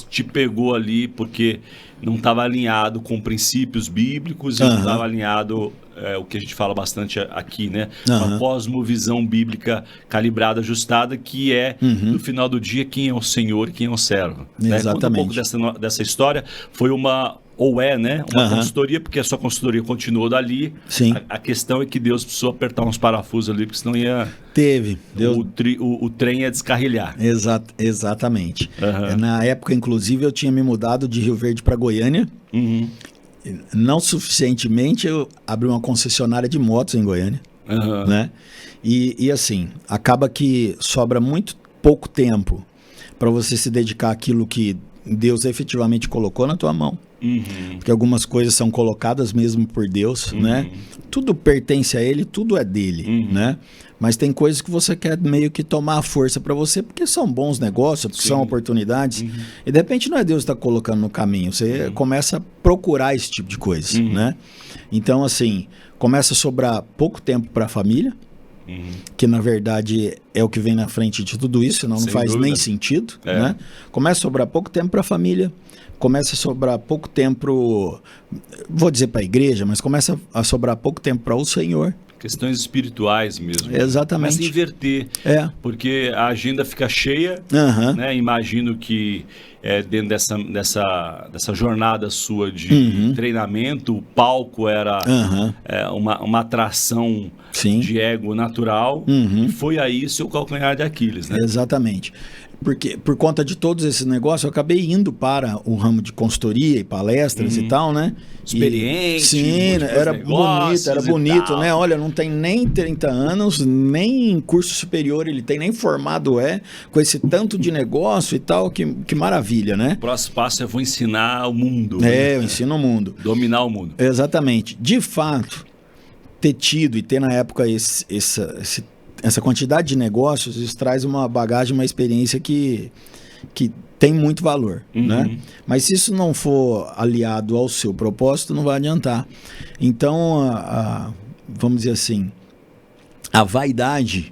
te pegou ali porque não estava alinhado com princípios bíblicos, e não estava alinhado, o que a gente fala bastante aqui, né? Uma cosmovisão bíblica calibrada, ajustada, que é, no final do dia, quem é o Senhor e quem é o servo. Né? Conta um pouco dessa história. Foi uma consultoria, porque a sua consultoria continuou dali. Sim. A questão é que Deus precisou apertar uns parafusos ali, porque senão ia... Deus... O trem ia descarrilhar. Exatamente. Na época, inclusive, eu tinha me mudado de Rio Verde para Goiânia. Não suficientemente, eu abri uma concessionária de motos em Goiânia. Né? E assim, acaba que sobra muito pouco tempo para você se dedicar àquilo que Deus efetivamente colocou na tua mão. Porque algumas coisas são colocadas mesmo por Deus, né? Tudo pertence a Ele, tudo é dele, né? Mas tem coisas que você quer meio que tomar a força para você, porque são bons negócios, porque são oportunidades. E de repente não é Deus que está colocando no caminho, você começa a procurar esse tipo de coisa, né? Então, assim, começa a sobrar pouco tempo para a família, que na verdade é o que vem na frente de tudo isso, senão não faz nem sentido, né? Começa a sobrar pouco tempo para a família, começa a sobrar pouco tempo, vou dizer para a igreja, mas começa a sobrar pouco tempo para o Senhor. Questões espirituais mesmo. Exatamente. Começa a inverter, porque a agenda fica cheia, né? Imagino que dentro dessa jornada sua de treinamento, o palco era uma atração de ego natural, e foi aí seu calcanhar de Aquiles, né? Exatamente. Porque por conta de todos esses negócios, eu acabei indo para o ramo de consultoria e palestras e tal, né? Experiente. Sim, era bonito, né? Olha, não tem nem 30 anos, nem curso superior ele tem, nem formado com esse tanto de negócio e tal, que maravilha, né? O próximo passo é vou ensinar o mundo. Eu ensino o mundo. Dominar o mundo. Exatamente. De fato, ter tido e ter na época essa quantidade de negócios, isso traz uma bagagem, uma experiência que tem muito valor, né? Mas se isso não for aliado ao seu propósito, não vai adiantar. Então, vamos dizer assim, a vaidade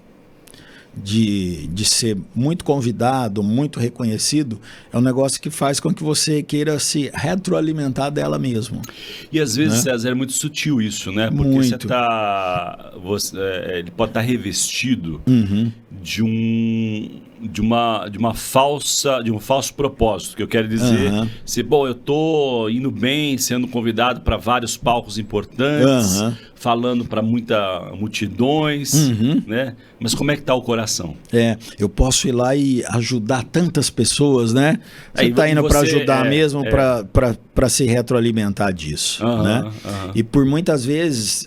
de ser muito convidado, muito reconhecido, é um negócio que faz com que você queira se retroalimentar dela mesmo. E às vezes, César, é muito sutil isso, né? Porque muito. Ele pode estar revestido de um falso propósito, que eu quero dizer, eu estou indo bem, sendo convidado para vários palcos importantes, falando para multidões, né? Mas como é que está o coração? Eu posso ir lá e ajudar tantas pessoas, né? Você está indo para ajudar mesmo, para se retroalimentar disso, né? E por muitas vezes,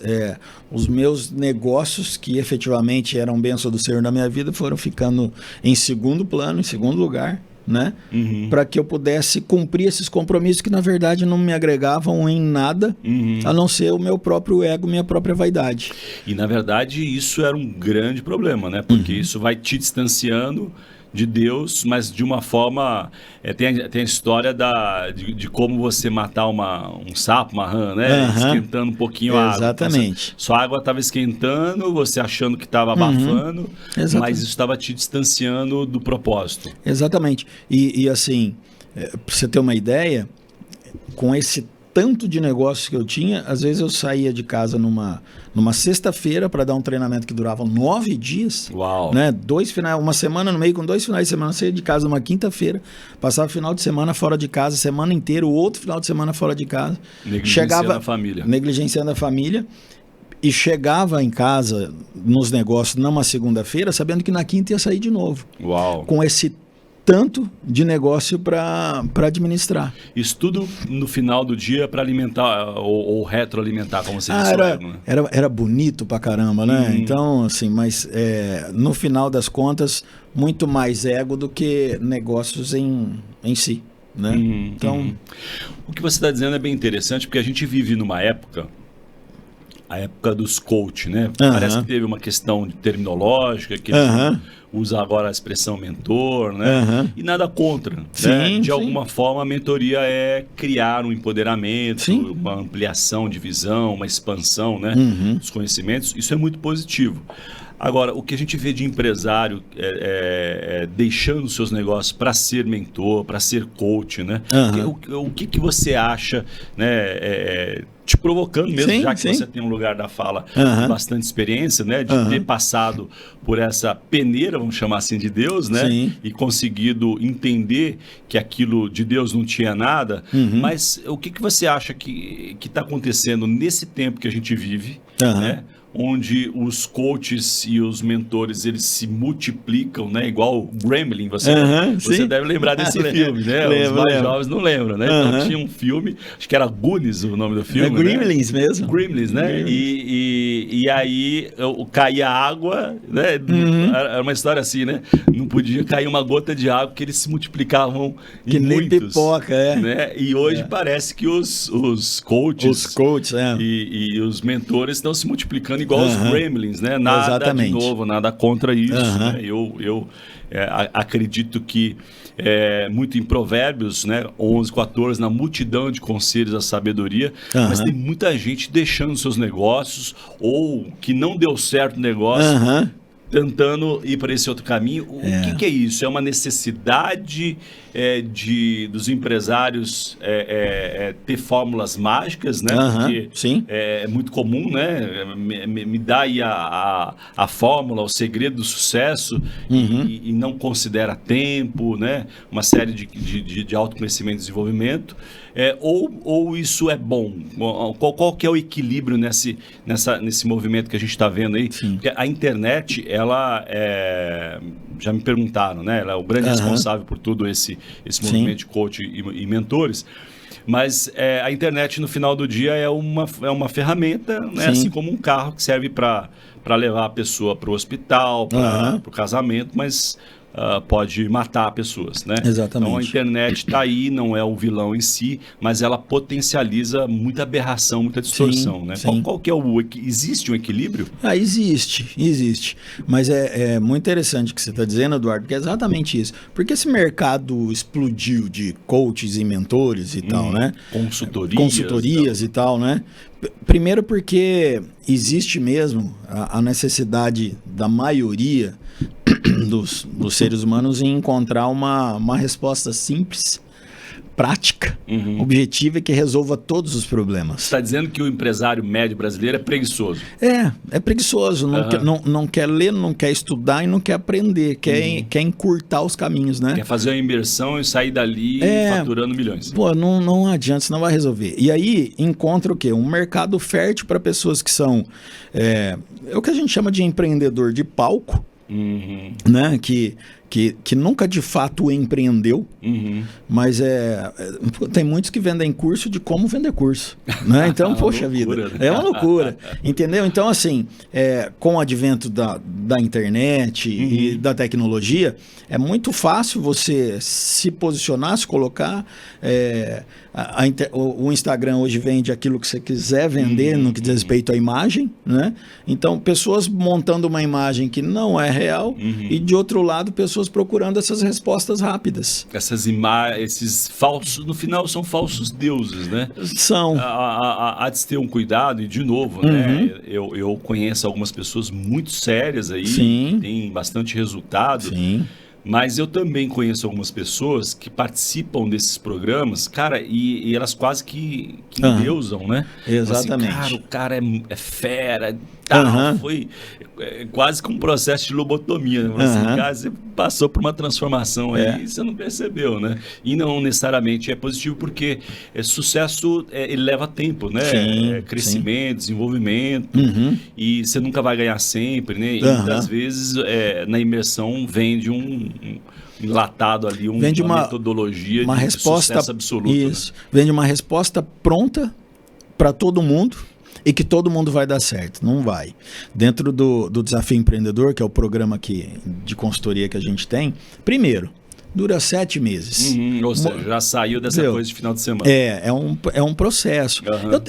os meus negócios, que efetivamente eram bênção do Senhor na minha vida, foram ficando em segundo plano, em segundo lugar, né? Para que eu pudesse cumprir esses compromissos que na verdade não me agregavam em nada, a não ser o meu próprio ego, minha própria vaidade. E na verdade isso era um grande problema, né? Porque isso vai te distanciando de Deus, mas de uma forma... tem a história de como você matar um sapo, uma rã, né? Esquentando um pouquinho a água. Exatamente. Então, sua água estava esquentando, você achando que estava abafando, mas isso estava te distanciando do propósito. Exatamente. E assim, para você ter uma ideia, com esse tanto de negócios que eu tinha, às vezes eu saía de casa numa sexta-feira para dar um treinamento que durava 9 dias. Uau! Né? Uma semana no meio, com 2 finais de semana, eu saía de casa numa quinta-feira, passava o final de semana fora de casa, semana inteira, o outro final de semana fora de casa. Negligenciando a família. Negligenciando a família. E chegava em casa nos negócios numa segunda-feira, sabendo que na quinta ia sair de novo. Uau! Com esse tanto de negócio para administrar. Isso tudo no final do dia para alimentar ou retroalimentar, como você disse. Era bonito pra caramba, né? Então, assim, mas no final das contas, muito mais ego do que negócios em si, né? Então... O que você está dizendo é bem interessante, porque a gente vive numa época, a época dos coach, né? Parece que teve uma questão terminológica, que usa agora a expressão mentor, né? E nada contra. Sim, né? De alguma forma, a mentoria é criar um empoderamento, uma ampliação de visão, uma expansão, né? Dos conhecimentos. Isso é muito positivo. Agora, o que a gente vê de empresário deixando seus negócios para ser mentor, para ser coach, né? O que você acha, né? Te provocando mesmo, já que você tem um lugar da fala de bastante experiência, né? De ter passado por essa peneira, vamos chamar assim, de Deus, né? E conseguido entender que aquilo de Deus não tinha nada. Mas o que você acha que está acontecendo nesse tempo que a gente vive, né? Onde os coaches e os mentores, eles se multiplicam, né? Igual o Gremlin, você deve lembrar desse filme, né? Os mais jovens não lembram, né? Então tinha um filme, acho que era Goonies o nome do filme, Gremlins, né? Mesmo. Gremlins, né? E aí caía água, né? Era uma história assim, né? Não podia cair uma gota de água, porque eles se multiplicavam que nem muitos, pipoca, né? E hoje parece que os coaches, e os mentores estão se multiplicando igual os Gremlins, né? Nada de novo, nada contra isso. Né? Eu acredito que muito em Provérbios, né? 11, 14, na multidão de conselhos a sabedoria, mas tem muita gente deixando seus negócios ou que não deu certo o negócio, tentando ir para esse outro caminho. O que é isso? É uma necessidade dos empresários ter fórmulas mágicas, né? Porque é muito comum, né? Me dá aí a fórmula, o segredo do sucesso e não considera tempo, né? Uma série de autoconhecimento e desenvolvimento. Ou isso é bom? Qual que é o equilíbrio nesse movimento que a gente está vendo aí? Porque a internet, ela já me perguntaram, né? Ela é o grande responsável por todo esse movimento de coach e mentores. Mas a internet, no final do dia, é uma ferramenta, né? Assim como um carro que serve para levar a pessoa para o hospital, para o casamento, mas pode matar pessoas, né? Exatamente. Então a internet está aí, não é o vilão em si, mas ela potencializa muita aberração, muita distorção, né? Qual que é existe um equilíbrio? Existe. Mas é muito interessante o que você está dizendo, Eduardo, porque é exatamente isso. Porque esse mercado explodiu de coaches e mentores e tal, né? Consultorias e tal, né? Primeiro porque existe mesmo a necessidade da maioria dos seres humanos em encontrar uma resposta simples, prática, objetiva e que resolva todos os problemas. Você está dizendo que o empresário médio brasileiro é preguiçoso? É preguiçoso, não quer ler, não quer estudar e não quer aprender, quer encurtar os caminhos, né? Quer fazer uma imersão e sair dali faturando milhões. Pô, não adianta, você não vai resolver. E aí encontra o quê? Um mercado fértil para pessoas que são é o que a gente chama de empreendedor de palco, né? Que nunca de fato empreendeu, mas tem muitos que vendem curso de como vender curso, né? Então, poxa vida, é uma loucura, entendeu? Então, assim, com o advento da internet e da tecnologia, é muito fácil você se posicionar, se colocar. O Instagram hoje vende aquilo que você quiser vender no que diz respeito à imagem, né? Então, pessoas montando uma imagem que não é real e, de outro lado, pessoas pessoas procurando essas respostas rápidas. Esses falsos, no final são falsos deuses, né? São. Há de ter um cuidado, e de novo, né? Eu conheço algumas pessoas muito sérias aí, que têm bastante resultado. Sim. Mas eu também conheço algumas pessoas que participam desses programas, cara, e elas quase que endeusam, né? Exatamente. Assim, cara, o cara é fera, tal, foi quase que um processo de lobotomia, né? Assim, cara, você passou por uma transformação aí e você não percebeu, né? E não necessariamente é positivo, porque sucesso ele leva tempo, né? Sim, crescimento, desenvolvimento, e você nunca vai ganhar sempre, né? E muitas vezes na imersão vende um enlatado ali, uma metodologia uma de resposta, sucesso absoluto. Isso. Né? Vende uma resposta pronta para todo mundo e que todo mundo vai dar certo. Não vai. Dentro do Desafio Empreendedor, que é o programa de consultoria que a gente tem, primeiro, dura 7 meses. Ou seja, já saiu dessa coisa de final de semana. É um processo.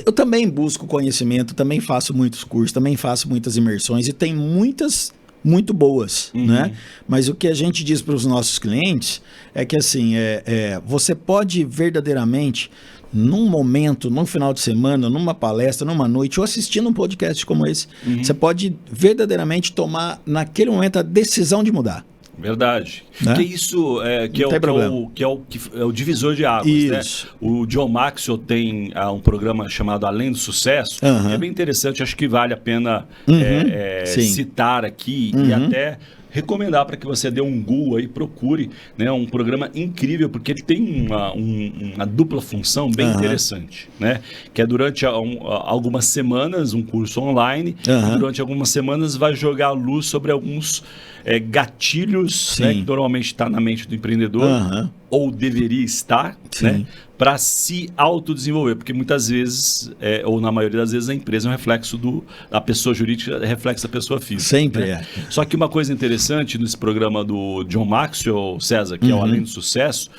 Eu também busco conhecimento, também faço muitos cursos, também faço muitas imersões e tem muitas muito boas, né? Mas o que a gente diz para os nossos clientes é que assim, você pode verdadeiramente, num momento, num final de semana, numa palestra, numa noite, ou assistindo um podcast como esse, você pode verdadeiramente tomar naquele momento a decisão de mudar. Verdade. Né? Que isso que é o divisor de águas. Isso. Né? O John Maxwell tem um programa chamado Além do Sucesso, que é bem interessante, acho que vale a pena citar aqui e até recomendar para que você dê um Google aí, procure, né, um programa incrível, porque ele tem uma dupla função bem interessante, né? Que é durante algumas semanas, um curso online, e durante algumas semanas vai jogar a luz sobre alguns gatilhos, né, que normalmente está na mente do empreendedor, ou deveria estar, né, para se autodesenvolver, porque muitas vezes, ou na maioria das vezes, a empresa é um reflexo da pessoa jurídica, é reflexo da pessoa física. Sempre né? Só que uma coisa interessante nesse programa do John Maxwell, César, que é o Além do Sucesso,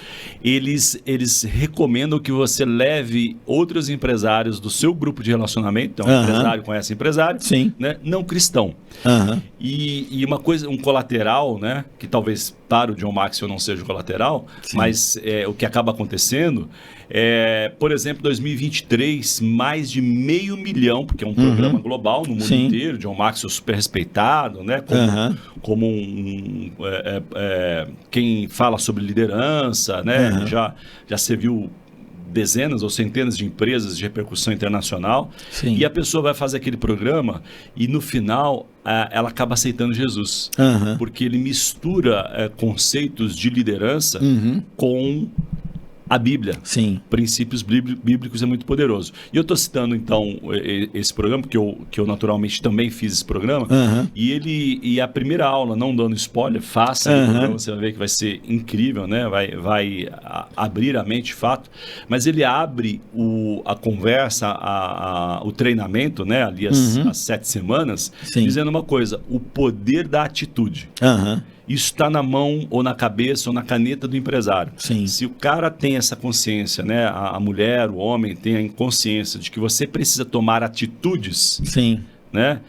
eles recomendam que você leve outros empresários do seu grupo de relacionamento, então empresário conhece empresário, né, não cristão. E uma coisa, um colateral, né, que talvez para o John Maxwell não seja o colateral, mas o que acaba acontecendo por exemplo, 2023, mais de 500 mil, porque é um programa global no mundo inteiro, John Maxwell super respeitado, né, como quem fala sobre liderança, né, já serviu dezenas ou centenas de empresas de repercussão internacional, e a pessoa vai fazer aquele programa e no final ela acaba aceitando Jesus, porque ele mistura conceitos de liderança com a Bíblia. Princípios bíblicos é muito poderoso. E eu estou citando, então, esse programa, porque eu naturalmente também fiz esse programa, e a primeira aula, não dando spoiler, faça o programa, você vai ver que vai ser incrível, né? Vai abrir a mente, de fato, mas ele abre a conversa, o treinamento, né? Ali as 7 semanas, dizendo uma coisa: o poder da atitude. Isso está na mão, ou na cabeça, ou na caneta do empresário. Se o cara tem essa consciência, né, a mulher, o homem tem a consciência de que você precisa tomar atitudes, né,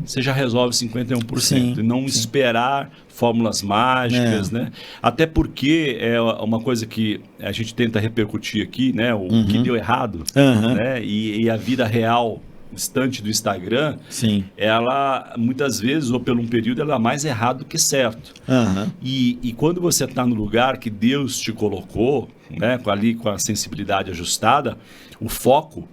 você já resolve 51%. E não esperar fórmulas mágicas, né? Até porque é uma coisa que a gente tenta repercutir aqui, né, o que deu errado, né, e a vida real distante do Instagram, ela muitas vezes, ou por um período, ela é mais errado que certo. E quando você está no lugar que Deus te colocou, né, ali com a sensibilidade ajustada, o foco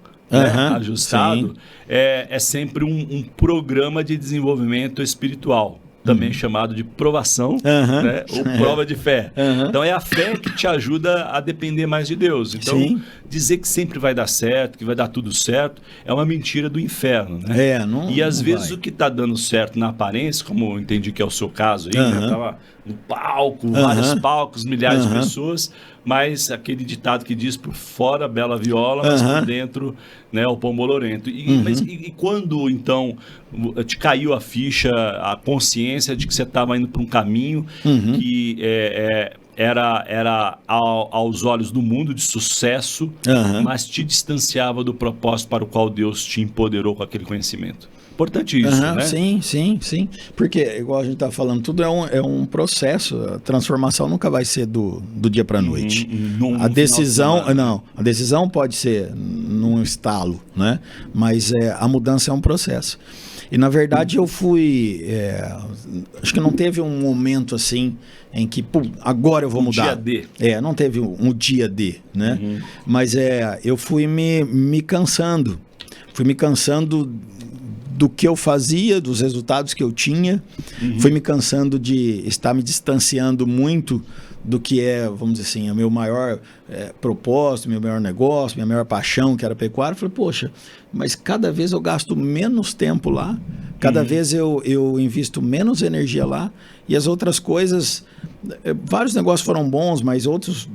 ajustado, é sempre um programa de desenvolvimento espiritual, também chamado de provação, né? Ou prova de fé. Então é a fé que te ajuda a depender mais de Deus. Então dizer que sempre vai dar certo, que vai dar tudo certo, é uma mentira do inferno, né? E às vezes o que está dando certo na aparência, como eu entendi que é o seu caso aí, né? Tava no palco, vários palcos, milhares de pessoas, mas aquele ditado que diz: por fora bela viola, mas por dentro, né, o pão bolorento. E quando então te caiu a ficha, a consciência de que você estava indo para um caminho que era aos olhos do mundo de sucesso, mas te distanciava do propósito para o qual Deus te empoderou com aquele conhecimento? Importante isso, né? Sim. Porque, igual a gente está falando, tudo é um processo. A transformação nunca vai ser do dia para a noite. A decisão pode ser num estalo, né? Mas a mudança é um processo. E, na verdade, eu fui... acho que não teve um momento assim em que, agora eu vou mudar. Dia D. Não teve um dia D, né? Mas eu fui me cansando. Fui me cansando do que eu fazia, dos resultados que eu tinha. Fui me cansando de estar me distanciando muito do que vamos dizer assim, o meu maior propósito, meu maior negócio, minha maior paixão, que era a pecuária. Falei, poxa, mas cada vez eu gasto menos tempo lá, cada vez eu invisto menos energia lá, e as outras coisas, vários negócios foram bons, mas outros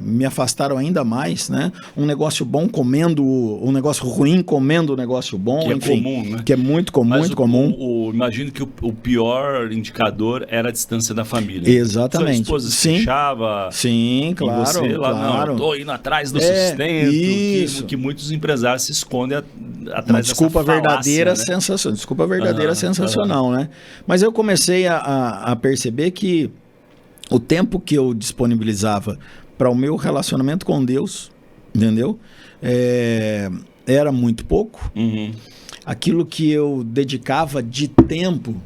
me afastaram ainda mais, né? Um negócio bom comendo, um negócio ruim comendo um negócio bom, que enfim, é comum, né? Que é muito comum, mas muito comum. Imagino que o pior indicador era a distância da família. Exatamente. Sua esposa se fechava. Sim, claro. E você lá, claro. não, tô indo atrás do sustento, isso. Que muitos empresários se escondem atrás Uma desculpa dessa falácia, verdadeira, né? sensacional. Desculpa verdadeira, sensacional, né? Mas eu comecei a perceber que o tempo que eu disponibilizava para o meu relacionamento com Deus, entendeu? Era muito pouco. Aquilo que eu dedicava de tempo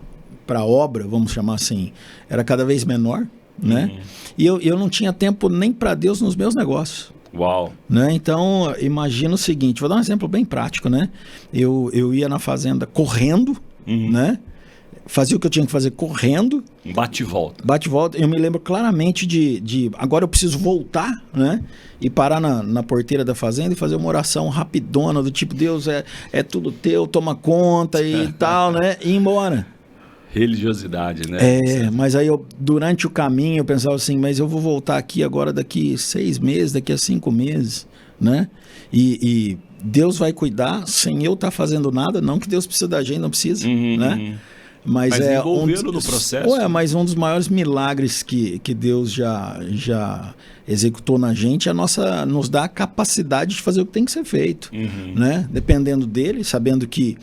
para a obra, vamos chamar assim, era cada vez menor, né? E eu não tinha tempo nem para Deus nos meus negócios. Uau! Né? Então, imagina o seguinte, vou dar um exemplo bem prático, né? Eu ia na fazenda correndo, né? Fazia o que eu tinha que fazer correndo. Bate e volta. Bate e volta. Eu me lembro claramente de agora eu preciso voltar, né? E parar na porteira da fazenda e fazer uma oração rapidona, do tipo, Deus, é tudo teu, toma conta e tal, né? E ir embora. Religiosidade, né? Mas aí durante o caminho eu pensava assim, mas eu vou voltar aqui agora daqui 6 meses, daqui a 5 meses, né? E Deus vai cuidar sem eu estar fazendo nada, não que Deus precisa da gente, não precisa, né? Mas envolvê-lo no processo. Mas um dos maiores milagres que Deus já executou na gente é nos dá a capacidade de fazer o que tem que ser feito, né? Dependendo dele, sabendo que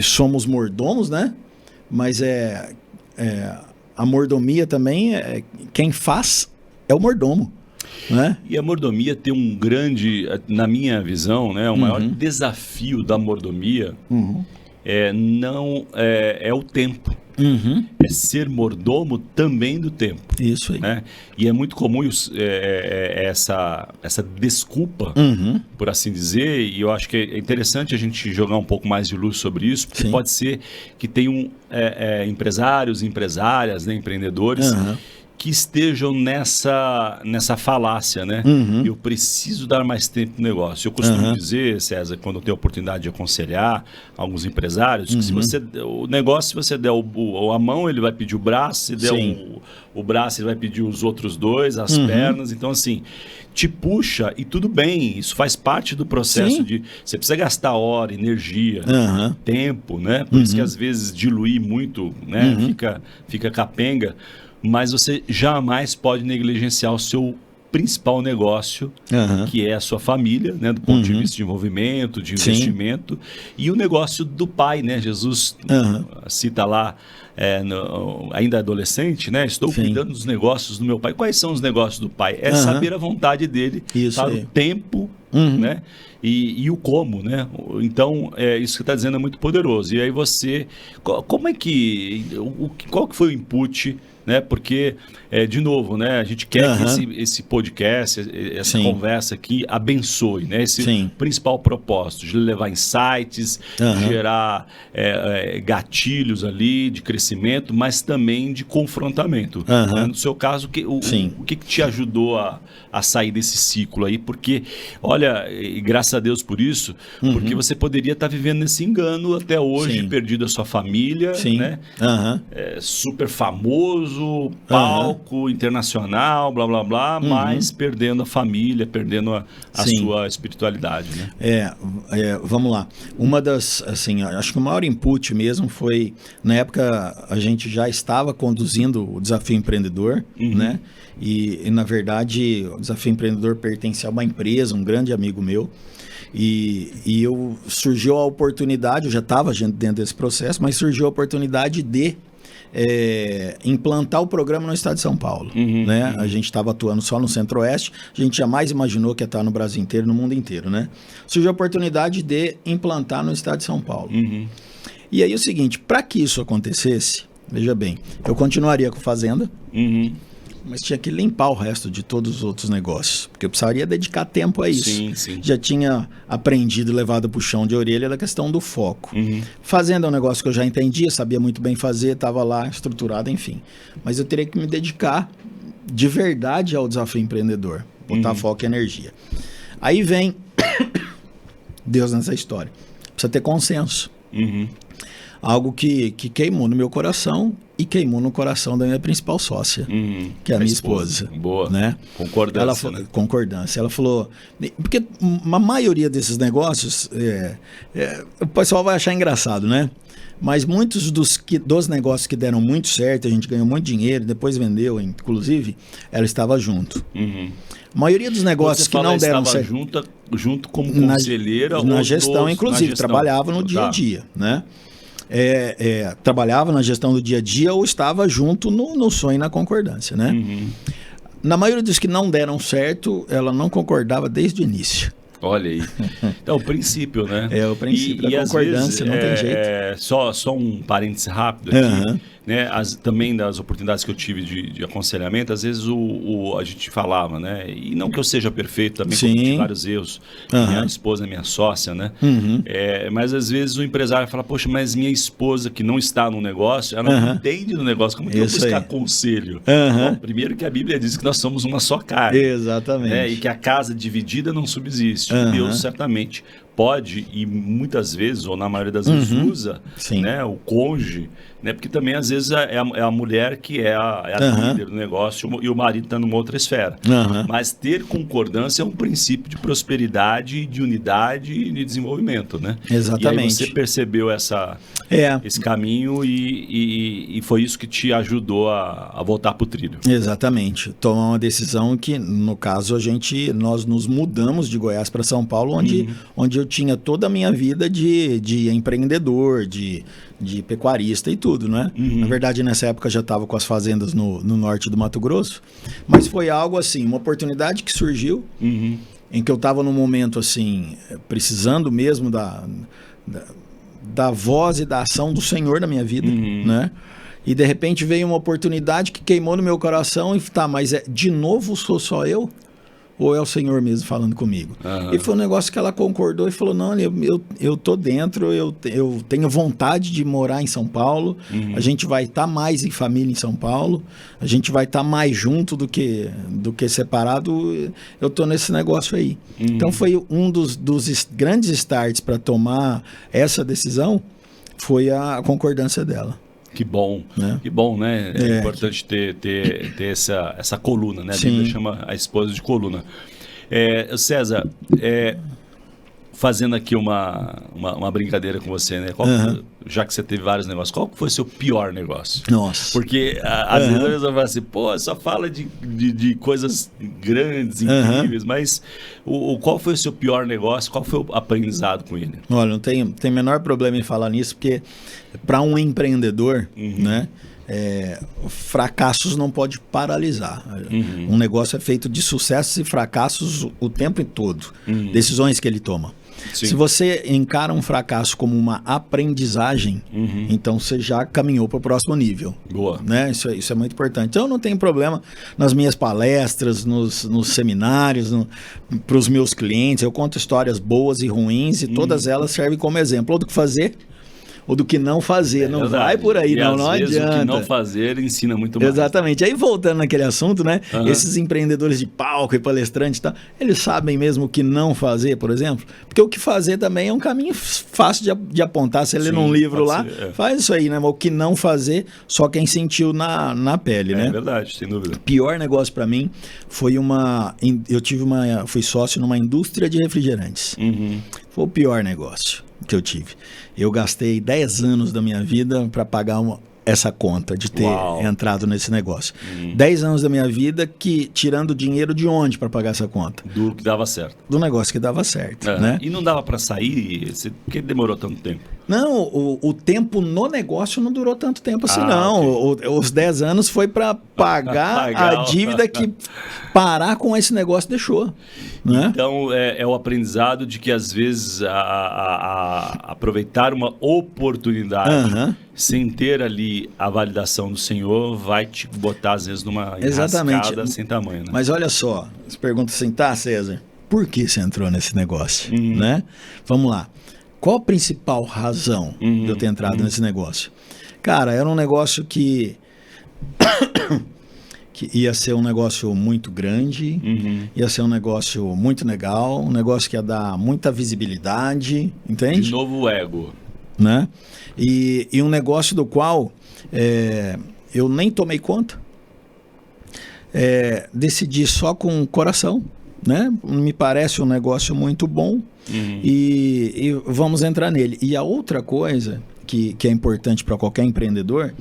somos mordomos, né? Mas a mordomia também, quem faz é o mordomo, né? E a mordomia tem um grande, na minha visão, né? O maior desafio da mordomia é o tempo. É ser mordomo também do tempo. Isso aí. Né? E é muito comum essa desculpa, por assim dizer, e eu acho que é interessante a gente jogar um pouco mais de luz sobre isso, porque pode ser que tenham empresários, empresárias, né, empreendedores que estejam nessa falácia, né? Eu preciso dar mais tempo no negócio. Eu costumo dizer, César, quando eu tenho a oportunidade de aconselhar alguns empresários, que se você der a mão, ele vai pedir o braço, se der o braço, ele vai pedir os outros dois, as pernas. Então, assim, te puxa e tudo bem, isso faz parte do processo de... Você precisa gastar hora, energia, tempo, né? Por isso que às vezes diluir muito, né? Fica capenga. Mas você jamais pode negligenciar o seu principal negócio, que é a sua família, né, do ponto de vista de envolvimento, de investimento, e o negócio do pai, né? Jesus cita lá, ainda adolescente, né? Estou cuidando dos negócios do meu pai. Quais são os negócios do pai? É saber a vontade dele, para o tempo, né? E o como, né? Então, isso que você está dizendo é muito poderoso. E aí você... Como é que... Qual que foi o input, né? Porque, de novo, né? A gente quer que esse podcast, essa conversa aqui abençoe, né? Esse principal propósito, de levar insights, gerar gatilhos ali de crescimento, mas também de confrontamento. Né? No seu caso, o que te ajudou a sair desse ciclo aí? Porque, olha, e graças a Deus por isso, porque você poderia estar vivendo nesse engano até hoje, perdido a sua família, né? Super famoso, palco internacional, blá blá blá, mas perdendo a família, perdendo a sua espiritualidade, né? Vamos lá. Uma das, assim, acho que o maior input mesmo foi, na época a gente já estava conduzindo o Desafio Empreendedor, né? E na verdade o Desafio Empreendedor pertence a uma empresa, um grande amigo meu. E surgiu a oportunidade, eu já estava dentro desse processo, mas surgiu a oportunidade de implantar o programa no estado de São Paulo. Né? A gente estava atuando só no Centro-Oeste, a gente jamais imaginou que ia estar no Brasil inteiro, no mundo inteiro. Né? Surgiu a oportunidade de implantar no estado de São Paulo. E aí o seguinte, para que isso acontecesse, veja bem, eu continuaria com fazenda, mas tinha que limpar o resto de todos os outros negócios, porque eu precisaria dedicar tempo a isso. Sim. Já tinha aprendido, levado para o chão de orelha da questão do foco. Fazenda é um negócio que eu já entendia, sabia muito bem fazer, estava lá estruturado, enfim. Mas eu teria que me dedicar de verdade ao desafio empreendedor, botar foco e energia. Aí vem Deus nessa história. Precisa ter consenso. Algo que queimou no meu coração e queimou no coração da minha principal sócia, que é a minha esposa. Boa. Né? Concordância. Né? Concordância. Ela falou... Porque a maioria desses negócios, o pessoal vai achar engraçado, né? Mas muitos dos negócios que deram muito certo, a gente ganhou muito dinheiro, depois vendeu, inclusive, ela estava junto. A maioria dos negócios que não deram certo... junto como conselheira? Na gestão, inclusive. Na gestão. Trabalhava no dia a dia, né? Trabalhava na gestão do dia a dia ou estava junto no sonho e na concordância, né? Na maioria dos que não deram certo, ela não concordava desde o início. Olha aí. Então, o princípio, né? O princípio da concordância, não tem jeito. Só um parêntese rápido aqui. Né? Também das oportunidades que eu tive de aconselhamento, às vezes a gente falava, né? E não que eu seja perfeito, também cometi vários erros. Minha esposa é minha sócia, né? Mas às vezes o empresário fala, poxa, mas minha esposa que não está no negócio, ela não entende do negócio, como que eu vou buscar conselho? Bom, primeiro que a Bíblia diz que nós somos uma só carne. Exatamente. Né? E que a casa dividida não subsiste. Deus certamente pode, e muitas vezes, ou na maioria das vezes, usa, né, o cônjuge, né, porque também às vezes é a mulher que é a líder do negócio e o marido está numa outra esfera. Mas ter concordância é um princípio de prosperidade, de unidade e de desenvolvimento, né? Exatamente. E aí você percebeu esse caminho e foi isso que te ajudou a voltar para o trilho. Exatamente. Tomar uma decisão que, no caso, nós nos mudamos de Goiás para São Paulo, onde eu tinha toda a minha vida de empreendedor, de pecuarista e tudo, né? Na verdade, nessa época já estava com as fazendas no norte do Mato Grosso, mas foi algo assim, uma oportunidade que surgiu, em que eu estava num momento assim, precisando mesmo da voz e da ação do Senhor na minha vida, né? E de repente veio uma oportunidade que queimou no meu coração e mas de novo sou só eu? Ou é o Senhor mesmo falando comigo? E foi um negócio que ela concordou e falou, não, eu tô dentro, eu tenho vontade de morar em São Paulo, a gente vai estar mais em família em São Paulo, a gente vai estar mais junto do que separado, eu tô nesse negócio aí. Então foi um dos grandes starts para tomar essa decisão, foi a concordância dela. Que bom, que bom, né? É importante ter essa coluna, né? A Bíblia chama a esposa de coluna. César, fazendo aqui uma brincadeira com você, né? Já que você teve vários negócios, qual foi o seu pior negócio? Nossa. Porque às vezes a pessoa fala assim, pô, só fala de coisas grandes, incríveis, mas qual foi o seu pior negócio? Qual foi o aprendizado com ele? Olha, não tem menor problema em falar nisso, porque para um empreendedor, né? Fracassos não pode paralisar. Um negócio é feito de sucessos e fracassos o tempo todo. Decisões que ele toma. Sim. Se você encara um fracasso como uma aprendizagem, então você já caminhou para o próximo nível. Boa. Né? Isso é muito importante. Então eu não tenho problema nas minhas palestras, nos seminários, para os meus clientes. Eu conto histórias boas e ruins e todas elas servem como exemplo. Ou do que fazer ou do que não fazer. Não verdade. Vai por aí, não adianta. O que não fazer ensina muito mais. Exatamente. Aí voltando naquele assunto, né? Esses empreendedores de palco e palestrantes e tal, eles sabem mesmo o que não fazer, por exemplo? Porque o que fazer também é um caminho fácil de apontar. Você lê num livro lá, faz isso aí, né? Mas o que não fazer, só quem sentiu na pele, né? É verdade, sem dúvida. Pior negócio para mim foi fui sócio numa indústria de refrigerantes. Foi o pior negócio que eu tive. Eu gastei 10 anos da minha vida para pagar essa conta de ter Uau. entrado nesse negócio. 10 anos da minha vida que tirando dinheiro de onde para pagar essa conta? Do que dava certo. Do negócio que dava certo, né? E não dava para sair? Por que demorou tanto tempo? Não, o tempo no negócio não durou tanto tempo assim, Ah, não. Os 10 anos foi para pagar a dívida que parar com esse negócio deixou, né? Então, é o aprendizado de que, às vezes, aproveitar uma oportunidade sem ter ali a validação do Senhor vai te botar, às vezes, numa enrascada sem tamanho. Né? Mas olha só, você pergunta assim, tá, César, por que você entrou nesse negócio? Né? Vamos lá. Qual a principal razão de eu ter entrado nesse negócio? Cara, era um negócio que ia ser um negócio muito grande, ia ser um negócio muito legal, um negócio que ia dar muita visibilidade, entende? De novo o ego. Né? E um negócio do qual eu nem tomei conta, decidi só com o coração, né? Me parece um negócio muito bom e vamos entrar nele. E a outra coisa que é importante para qualquer empreendedor,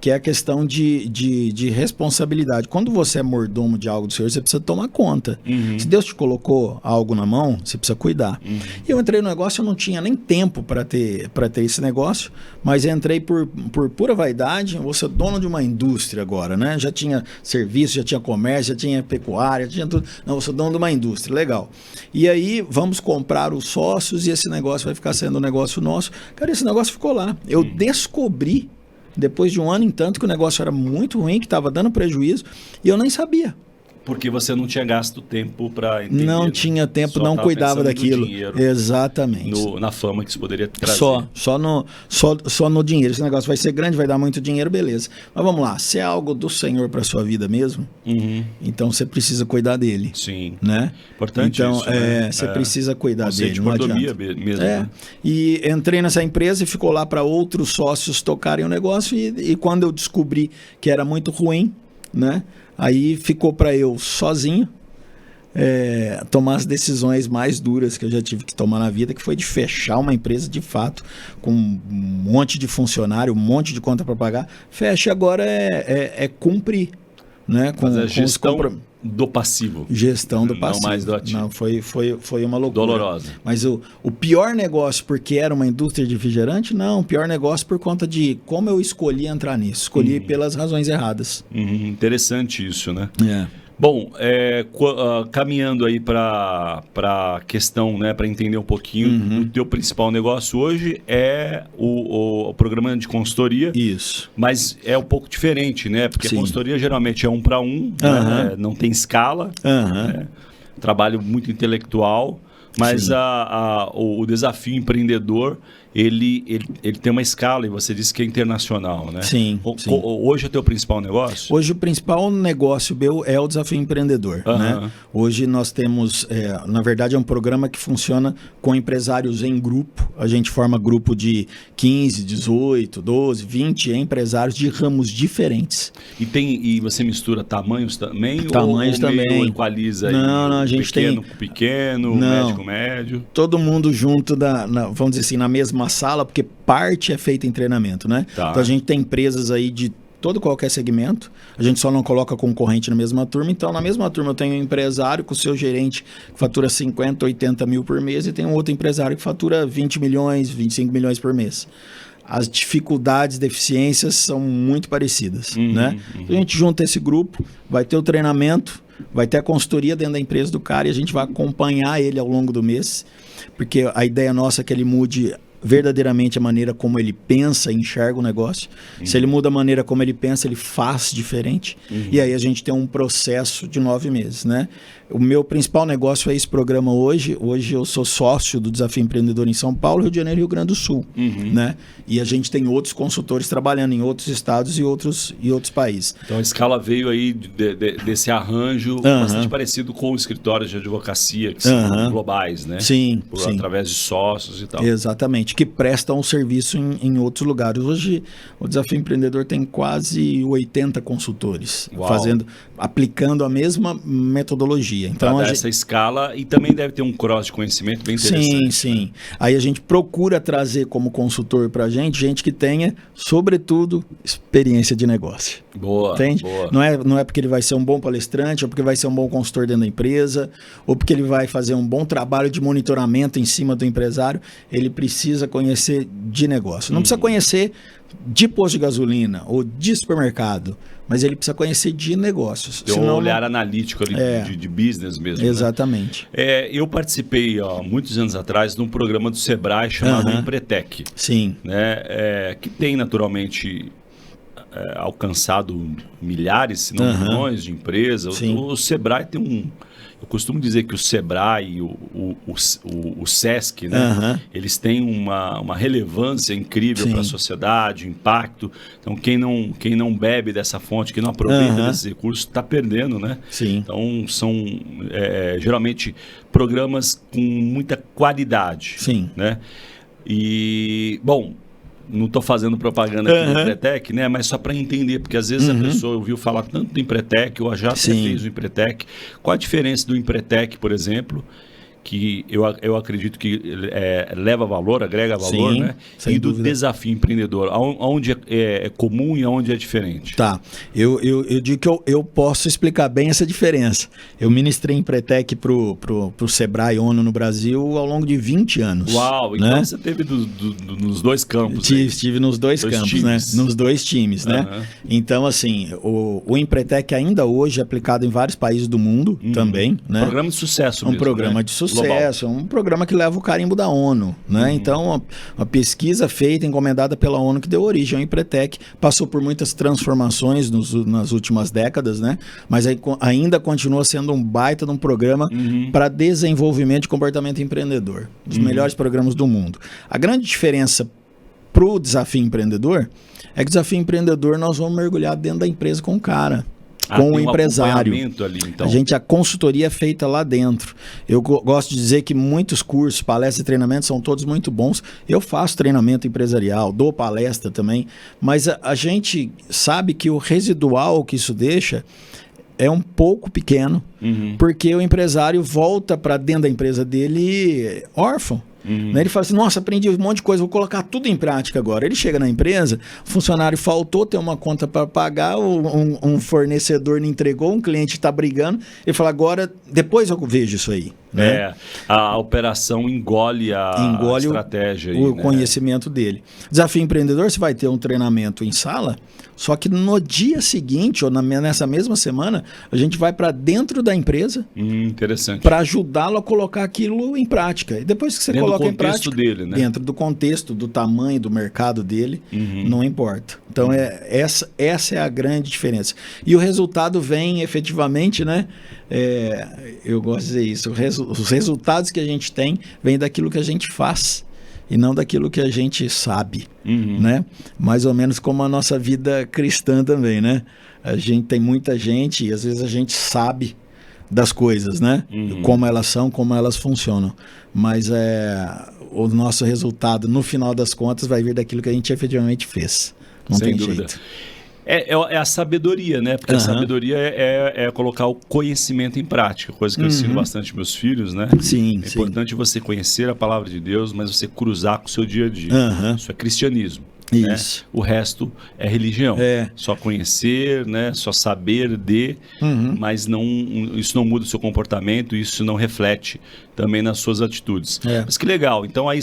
que é a questão de responsabilidade. Quando você é mordomo de algo do Senhor, você precisa tomar conta. Se Deus te colocou algo na mão, você precisa cuidar. E eu entrei no negócio, eu não tinha nem tempo para ter esse negócio, mas entrei por pura vaidade. Eu vou ser dono de uma indústria agora, né? Já tinha serviço, já tinha comércio, já tinha pecuária, já tinha tudo. Não, eu sou dono de uma indústria, legal. E aí, vamos comprar os sócios e esse negócio vai ficar sendo um negócio nosso. Cara, esse negócio ficou lá. Eu descobri depois de um ano em tanto que o negócio era muito ruim, que estava dando prejuízo, e eu nem sabia. Porque você não tinha gasto tempo para entender. Não tinha tempo, não cuidava daquilo. Exatamente. Na fama que isso poderia trazer. Só no dinheiro. Esse negócio vai ser grande, vai dar muito dinheiro, beleza. Mas vamos lá, se é algo do Senhor para sua vida mesmo, então você precisa cuidar dele. Sim. Né? Importante então, isso. Né? Você precisa cuidar dele. De mordomia mesmo. Né? E entrei nessa empresa e ficou lá para outros sócios tocarem o negócio e quando eu descobri que era muito ruim, né? Aí ficou para eu sozinho tomar as decisões mais duras que eu já tive que tomar na vida, que foi de fechar uma empresa de fato, com um monte de funcionário, um monte de conta para pagar. Fecha agora cumprir. Né? Mas a gestão do passivo. Gestão do passivo. Não mais do ativo. Não, foi uma loucura. Dolorosa. Mas o pior negócio, porque era uma indústria de refrigerante, não. O pior negócio por conta de como eu escolhi entrar nisso. Escolhi pelas razões erradas. Interessante isso, né? Bom, caminhando aí para a questão, né, para entender um pouquinho do teu principal negócio hoje é o programa de consultoria. Isso. Mas é um pouco diferente, né? Porque a consultoria geralmente é 1 para 1, né? Não tem escala, né? Trabalho muito intelectual, mas o desafio empreendedor ele tem uma escala e você disse que é internacional, né? Sim. Hoje é o teu principal negócio? Hoje o principal negócio meu é o desafio empreendedor, né? Hoje nós temos, na verdade é um programa que funciona com empresários em grupo. A gente forma grupo de 15, 18, 12, 20 empresários de ramos diferentes. E você mistura tamanhos também? Tamanhos também. Ou equaliza? Não, a gente pequeno com pequeno, médio com médio? Todo mundo junto, vamos dizer assim, na mesma sala, porque parte é feita em treinamento, né? Tá. Então a gente tem empresas aí de qualquer segmento, a gente só não coloca concorrente na mesma turma, então na mesma turma eu tenho um empresário com o seu gerente que fatura 50, 80 mil por mês e tem um outro empresário que fatura 20 milhões, 25 milhões por mês. As dificuldades, deficiências são muito parecidas, né? A gente junta esse grupo, vai ter o treinamento, vai ter a consultoria dentro da empresa do cara e a gente vai acompanhar ele ao longo do mês, porque a ideia nossa é que ele mude verdadeiramente a maneira como ele pensa e enxerga o negócio. Se ele muda a maneira como ele pensa, ele faz diferente. E aí a gente tem um processo de 9 meses, né? O meu principal negócio é esse programa hoje. Hoje eu sou sócio do Desafio Empreendedor em São Paulo, Rio de Janeiro e Rio Grande do Sul, né? E a gente tem outros consultores trabalhando em outros estados e outros países. Então a escala veio aí desse arranjo bastante parecido com escritórios de advocacia que são globais, né? Sim. Através de sócios e tal. Exatamente. obviamente, que prestam um serviço em outros lugares. Hoje, o Desafio Empreendedor tem quase 80 consultores aplicando a mesma metodologia. Então, para dar essa escala, e também deve ter um cross de conhecimento bem interessante. Sim. Aí a gente procura trazer como consultor para a gente que tenha, sobretudo, experiência de negócio. Boa, entende? Boa. Não é porque ele vai ser um bom palestrante, ou porque vai ser um bom consultor dentro da empresa, ou porque ele vai fazer um bom trabalho de monitoramento em cima do empresário. Ele precisa conhecer de negócio. Não precisa conhecer de posto de gasolina ou de supermercado, mas ele precisa conhecer de negócios. Tem um olhar analítico ali de business mesmo. Exatamente. Né? Eu participei, muitos anos atrás, de um programa do Sebrae chamado Empretec. Sim. Né? Que tem, naturalmente, alcançado milhares, se não milhões de empresas. O Sebrae tem eu costumo dizer que o Sebrae e o Sesc, né? Eles têm uma relevância incrível para a sociedade, impacto. Então, quem não bebe dessa fonte, quem não aproveita desses recursos, está perdendo, né? Sim. Então, são geralmente programas com muita qualidade. Sim. Né? E, bom, não estou fazendo propaganda aqui do Empretec, né? Mas só para entender, porque às vezes a pessoa ouviu falar tanto do Empretec, ou já fez o Empretec. Qual a diferença do Empretec, por exemplo, que eu acredito que leva valor, agrega valor, né? E do Desafio Empreendedor, aonde é comum e aonde é diferente? Tá, eu digo que eu posso explicar bem essa diferença. Eu ministrei Empretec pro Sebrae ONU no Brasil ao longo de 20 anos. Uau, então né? Você teve nos dois campos. Estive nos dois campos, times. Né? Nos dois times, né? Então, assim, o Empretec ainda hoje é aplicado em vários países do mundo também, né? Programa de sucesso mesmo, programa de sucesso, um programa que leva o carimbo da ONU, né? Então, uma pesquisa feita, encomendada pela ONU, que deu origem ao Empretec, passou por muitas transformações nas últimas décadas, né? Mas ainda continua sendo um baita de um programa para desenvolvimento de comportamento empreendedor. Dos melhores programas do mundo. A grande diferença para o Desafio Empreendedor é que o Desafio Empreendedor nós vamos mergulhar dentro da empresa com o cara. Com o empresário. Ali, então. A consultoria é feita lá dentro. Eu gosto de dizer que muitos cursos, palestras e treinamentos são todos muito bons. Eu faço treinamento empresarial, dou palestra também, mas a gente sabe que o residual que isso deixa é um pouco pequeno, porque o empresário volta para dentro da empresa dele órfão. Né? Ele fala assim, nossa, aprendi um monte de coisa, vou colocar tudo em prática agora. Ele chega na empresa, o funcionário faltou, tem uma conta para pagar, um fornecedor não entregou, um cliente está brigando, ele fala, agora, depois eu vejo isso aí. Né? A operação engole a estratégia. O conhecimento dele. Desafio Empreendedor, você vai ter um treinamento em sala, só que no dia seguinte, ou nessa mesma semana, a gente vai para dentro da empresa interessante. Para ajudá-lo a colocar aquilo em prática. E depois que você coloca em prática, dele, né? Dentro do contexto, do tamanho, do mercado dele, não importa. Então, essa é a grande diferença. E o resultado vem efetivamente, né? Eu gosto de dizer isso, os resultados que a gente tem vêm daquilo que a gente faz e não daquilo que a gente sabe, né? Mais ou menos como a nossa vida cristã também, né? A gente tem muita gente e às vezes a gente sabe das coisas, né? Como elas são, como elas funcionam, mas o nosso resultado no final das contas vai vir daquilo que a gente efetivamente fez. Não Sem tem dúvida. jeito. É a sabedoria, né? Porque a sabedoria é colocar o conhecimento em prática, coisa que eu ensino bastante meus filhos, né? Sim, é importante você conhecer a palavra de Deus, mas você cruzar com o seu dia a dia. Isso é cristianismo. Isso. Né? O resto é religião. Só conhecer, né? Só saber mas isso não muda o seu comportamento, isso não reflete também nas suas atitudes. Mas que legal. Então aí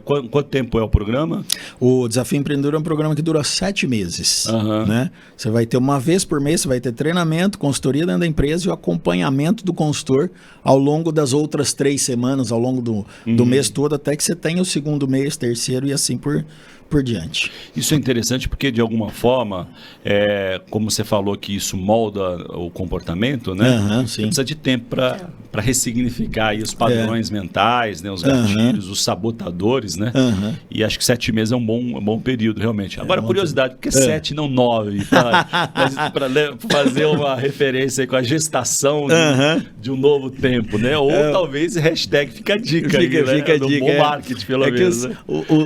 quanto tempo é o programa? O Desafio Empreendedor é um programa que dura 7 meses. Né? Você vai ter uma vez por mês, você vai ter treinamento, consultoria dentro da empresa e o acompanhamento do consultor ao longo das outras 3 semanas, ao longo do mês todo, até que você tenha o segundo mês, terceiro e assim por diante. adiante. Isso é interessante porque, de alguma forma, como você falou que isso molda o comportamento, né? Você precisa de tempo para ressignificar aí os padrões mentais, né? Os gatilhos, os sabotadores, né? E acho que 7 meses é um bom período, realmente. Agora, curiosidade, por que 7 não 9? Para fazer uma referência aí com a gestação de um novo tempo, né? Ou talvez hashtag fica a dica aí, né? Fica a dica. Bom marketing, pelo menos. Né?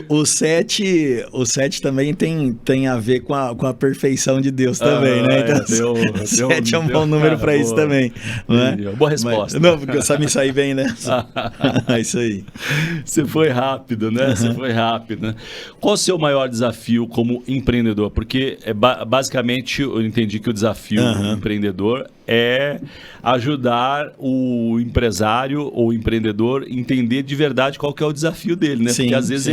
O 7 também tem a ver com a perfeição de Deus também, né? Então, 7 é um bom número para isso também. Né? Boa resposta. Não, porque eu sabe me sair bem, né? É isso aí. Você foi rápido, né? Você foi rápido, né? Qual o seu maior desafio como empreendedor? Porque, basicamente, eu entendi que o desafio do empreendedor é ajudar o empresário ou o empreendedor a entender de verdade qual que é o desafio dele, né? Sim, porque às vezes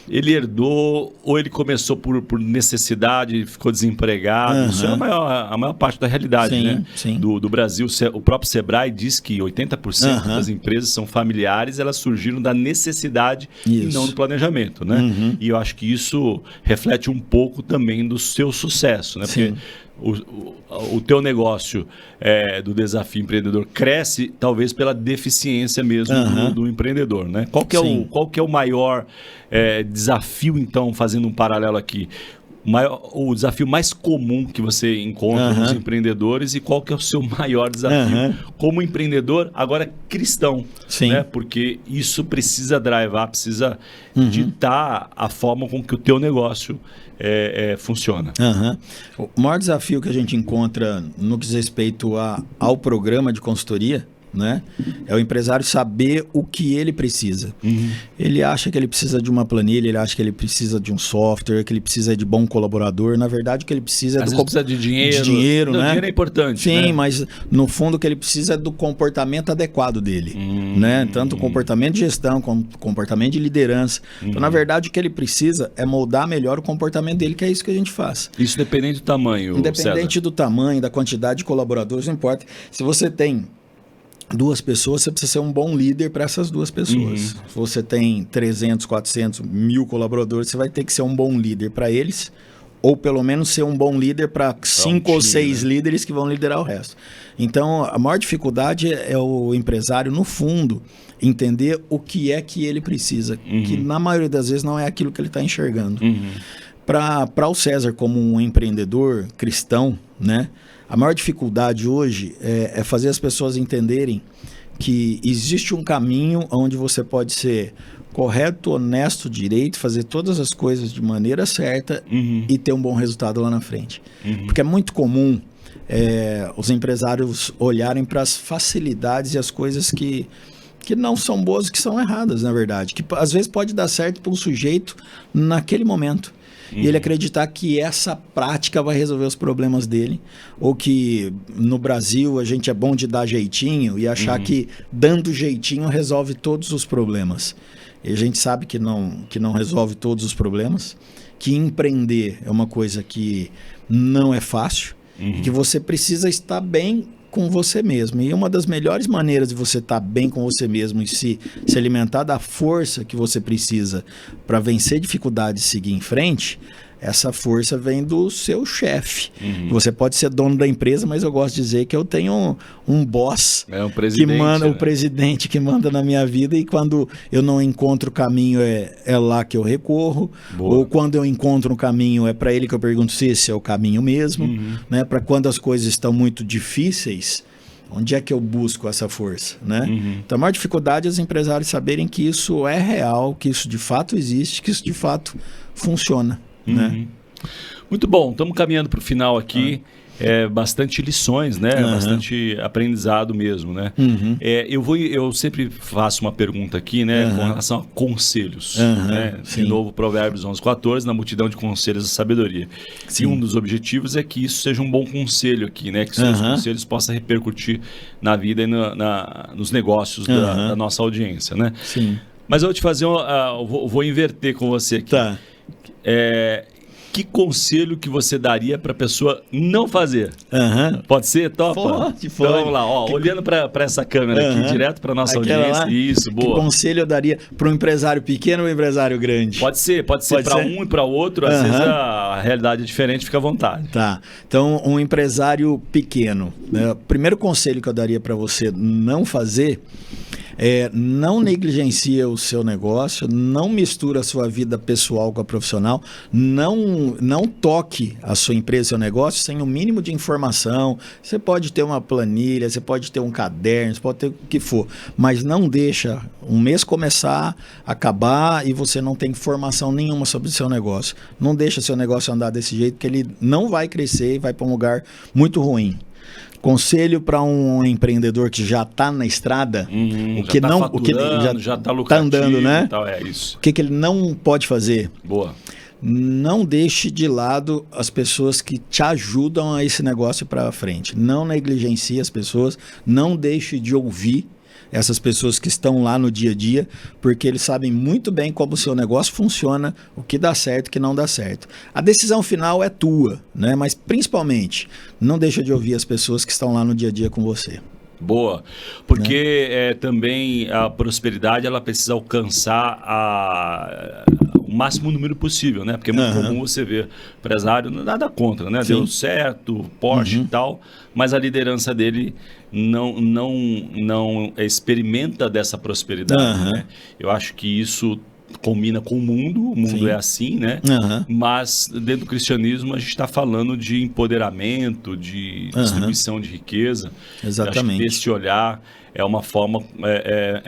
ele herdou ou ele começou por necessidade, ficou desempregado. Isso é a maior parte da realidade, né? Do Brasil. O próprio Sebrae diz que 80% das empresas são familiares, elas surgiram da necessidade e não do planejamento, né? E eu acho que isso reflete um pouco também do seu sucesso, né? Porque o teu negócio do desafio empreendedor cresce talvez pela deficiência mesmo do empreendedor, né? Qual que é o maior desafio, então, fazendo um paralelo aqui? O desafio mais comum que você encontra nos empreendedores e qual que é o seu maior desafio como empreendedor, agora cristão, né? Porque isso precisa drivar, precisa ditar a forma com que o teu negócio funciona. O maior desafio que a gente encontra no que diz respeito ao programa de consultoria, né? É o empresário saber o que ele precisa. Ele acha que ele precisa de uma planilha, ele acha que ele precisa de um software, que ele precisa de bom colaborador. Na verdade, o que ele precisa Às vezes precisa de dinheiro. Né? Dinheiro é importante. Sim, né? Mas no fundo o que ele precisa é do comportamento adequado dele. Né? Tanto o comportamento de gestão, como o comportamento de liderança. Então, na verdade, o que ele precisa é moldar melhor o comportamento dele, que é isso que a gente faz. Isso dependente do tamanho, Independente César. do tamanho, da quantidade de colaboradores, não importa. Se você tem 2 pessoas, você precisa ser um bom líder para essas 2 pessoas. Se você tem 300, 400, 1000 colaboradores, você vai ter que ser um bom líder para eles, ou pelo menos ser um bom líder para 5 ou 6 líderes que vão liderar o resto. Então, a maior dificuldade é o empresário, no fundo, entender o que é que ele precisa, que na maioria das vezes não é aquilo que ele está enxergando. Para o César, como um empreendedor cristão, né? A maior dificuldade hoje é fazer as pessoas entenderem que existe um caminho onde você pode ser correto, honesto, direito, fazer todas as coisas de maneira certa e ter um bom resultado lá na frente. Porque é muito comum os empresários olharem para as facilidades e as coisas que não são boas, que são erradas, na verdade. Que às vezes pode dar certo para um sujeito naquele momento. E ele acreditar que essa prática vai resolver os problemas dele, ou que no Brasil a gente é bom de dar jeitinho e achar que dando jeitinho resolve todos os problemas. E a gente sabe que não resolve todos os problemas, que empreender é uma coisa que não é fácil, que você precisa estar bem com você mesmo. E uma das melhores maneiras de você estar bem com você mesmo e se alimentar da força que você precisa para vencer dificuldades e seguir em frente, essa força vem do seu chefe. Você pode ser dono da empresa, mas eu gosto de dizer que eu tenho um boss um presidente, que manda, né? o presidente que manda na minha vida, e quando eu não encontro o caminho é lá que eu recorro. Boa. Ou quando eu encontro um caminho é para ele que eu pergunto se esse é o caminho mesmo. Né? Para quando as coisas estão muito difíceis, onde é que eu busco essa força? Né? Então a maior dificuldade é os empresários saberem que isso é real, que isso de fato existe, que isso de fato funciona. Né? Muito bom, estamos caminhando para o final aqui. Bastante lições, né? Bastante aprendizado mesmo, né? Eu sempre faço uma pergunta aqui, né? Com relação a conselhos, né? De novo, Provérbios 11:14, na multidão de conselhos da sabedoria. E um dos objetivos é que isso seja um bom conselho aqui, né? Que os seus conselhos possam repercutir na vida e nos negócios da nossa audiência, né? Sim. Mas eu vou te fazer vou inverter com você aqui. Tá. que conselho que você daria para a pessoa não fazer? Pode ser? Topa? Pode. Então vamos lá, ó, olhando para essa câmera aqui, direto para nossa audiência. Isso, boa. Que conselho eu daria para um empresário pequeno ou um empresário grande? Pode ser para um e para outro, às vezes a realidade é diferente, fica à vontade. Tá, então um empresário pequeno, né? O primeiro conselho que eu daria para você não fazer é não negligencia o seu negócio, não mistura a sua vida pessoal com a profissional, não toque a sua empresa, seu negócio sem o mínimo de informação. Você pode ter uma planilha, você pode ter um caderno, você pode ter o que for, mas não deixa um mês começar, acabar e você não tem informação nenhuma sobre o seu negócio. Não deixa seu negócio andar desse jeito, que ele não vai crescer e vai para um lugar muito ruim. Conselho para um empreendedor que já está na estrada, o que já está andando, né? Tal, é isso. O que ele não pode fazer? Boa. Não deixe de lado as pessoas que te ajudam a esse negócio para frente. Não negligencie as pessoas, não deixe de ouvir essas pessoas que estão lá no dia a dia, porque eles sabem muito bem como o seu negócio funciona, o que dá certo e o que não dá certo. A decisão final é tua, né? Mas principalmente, não deixa de ouvir as pessoas que estão lá no dia a dia com você. Boa, porque também a prosperidade ela precisa alcançar o máximo número possível, né? Porque é muito comum você ver empresário, nada contra, né? Sim. Deu certo, Porsche e tal, mas a liderança dele não experimenta dessa prosperidade, né? Eu acho que isso combina com o mundo Sim. é assim, né? Mas dentro do cristianismo a gente está falando de empoderamento, de distribuição de riqueza. Exatamente. Eu acho que esse olhar é uma forma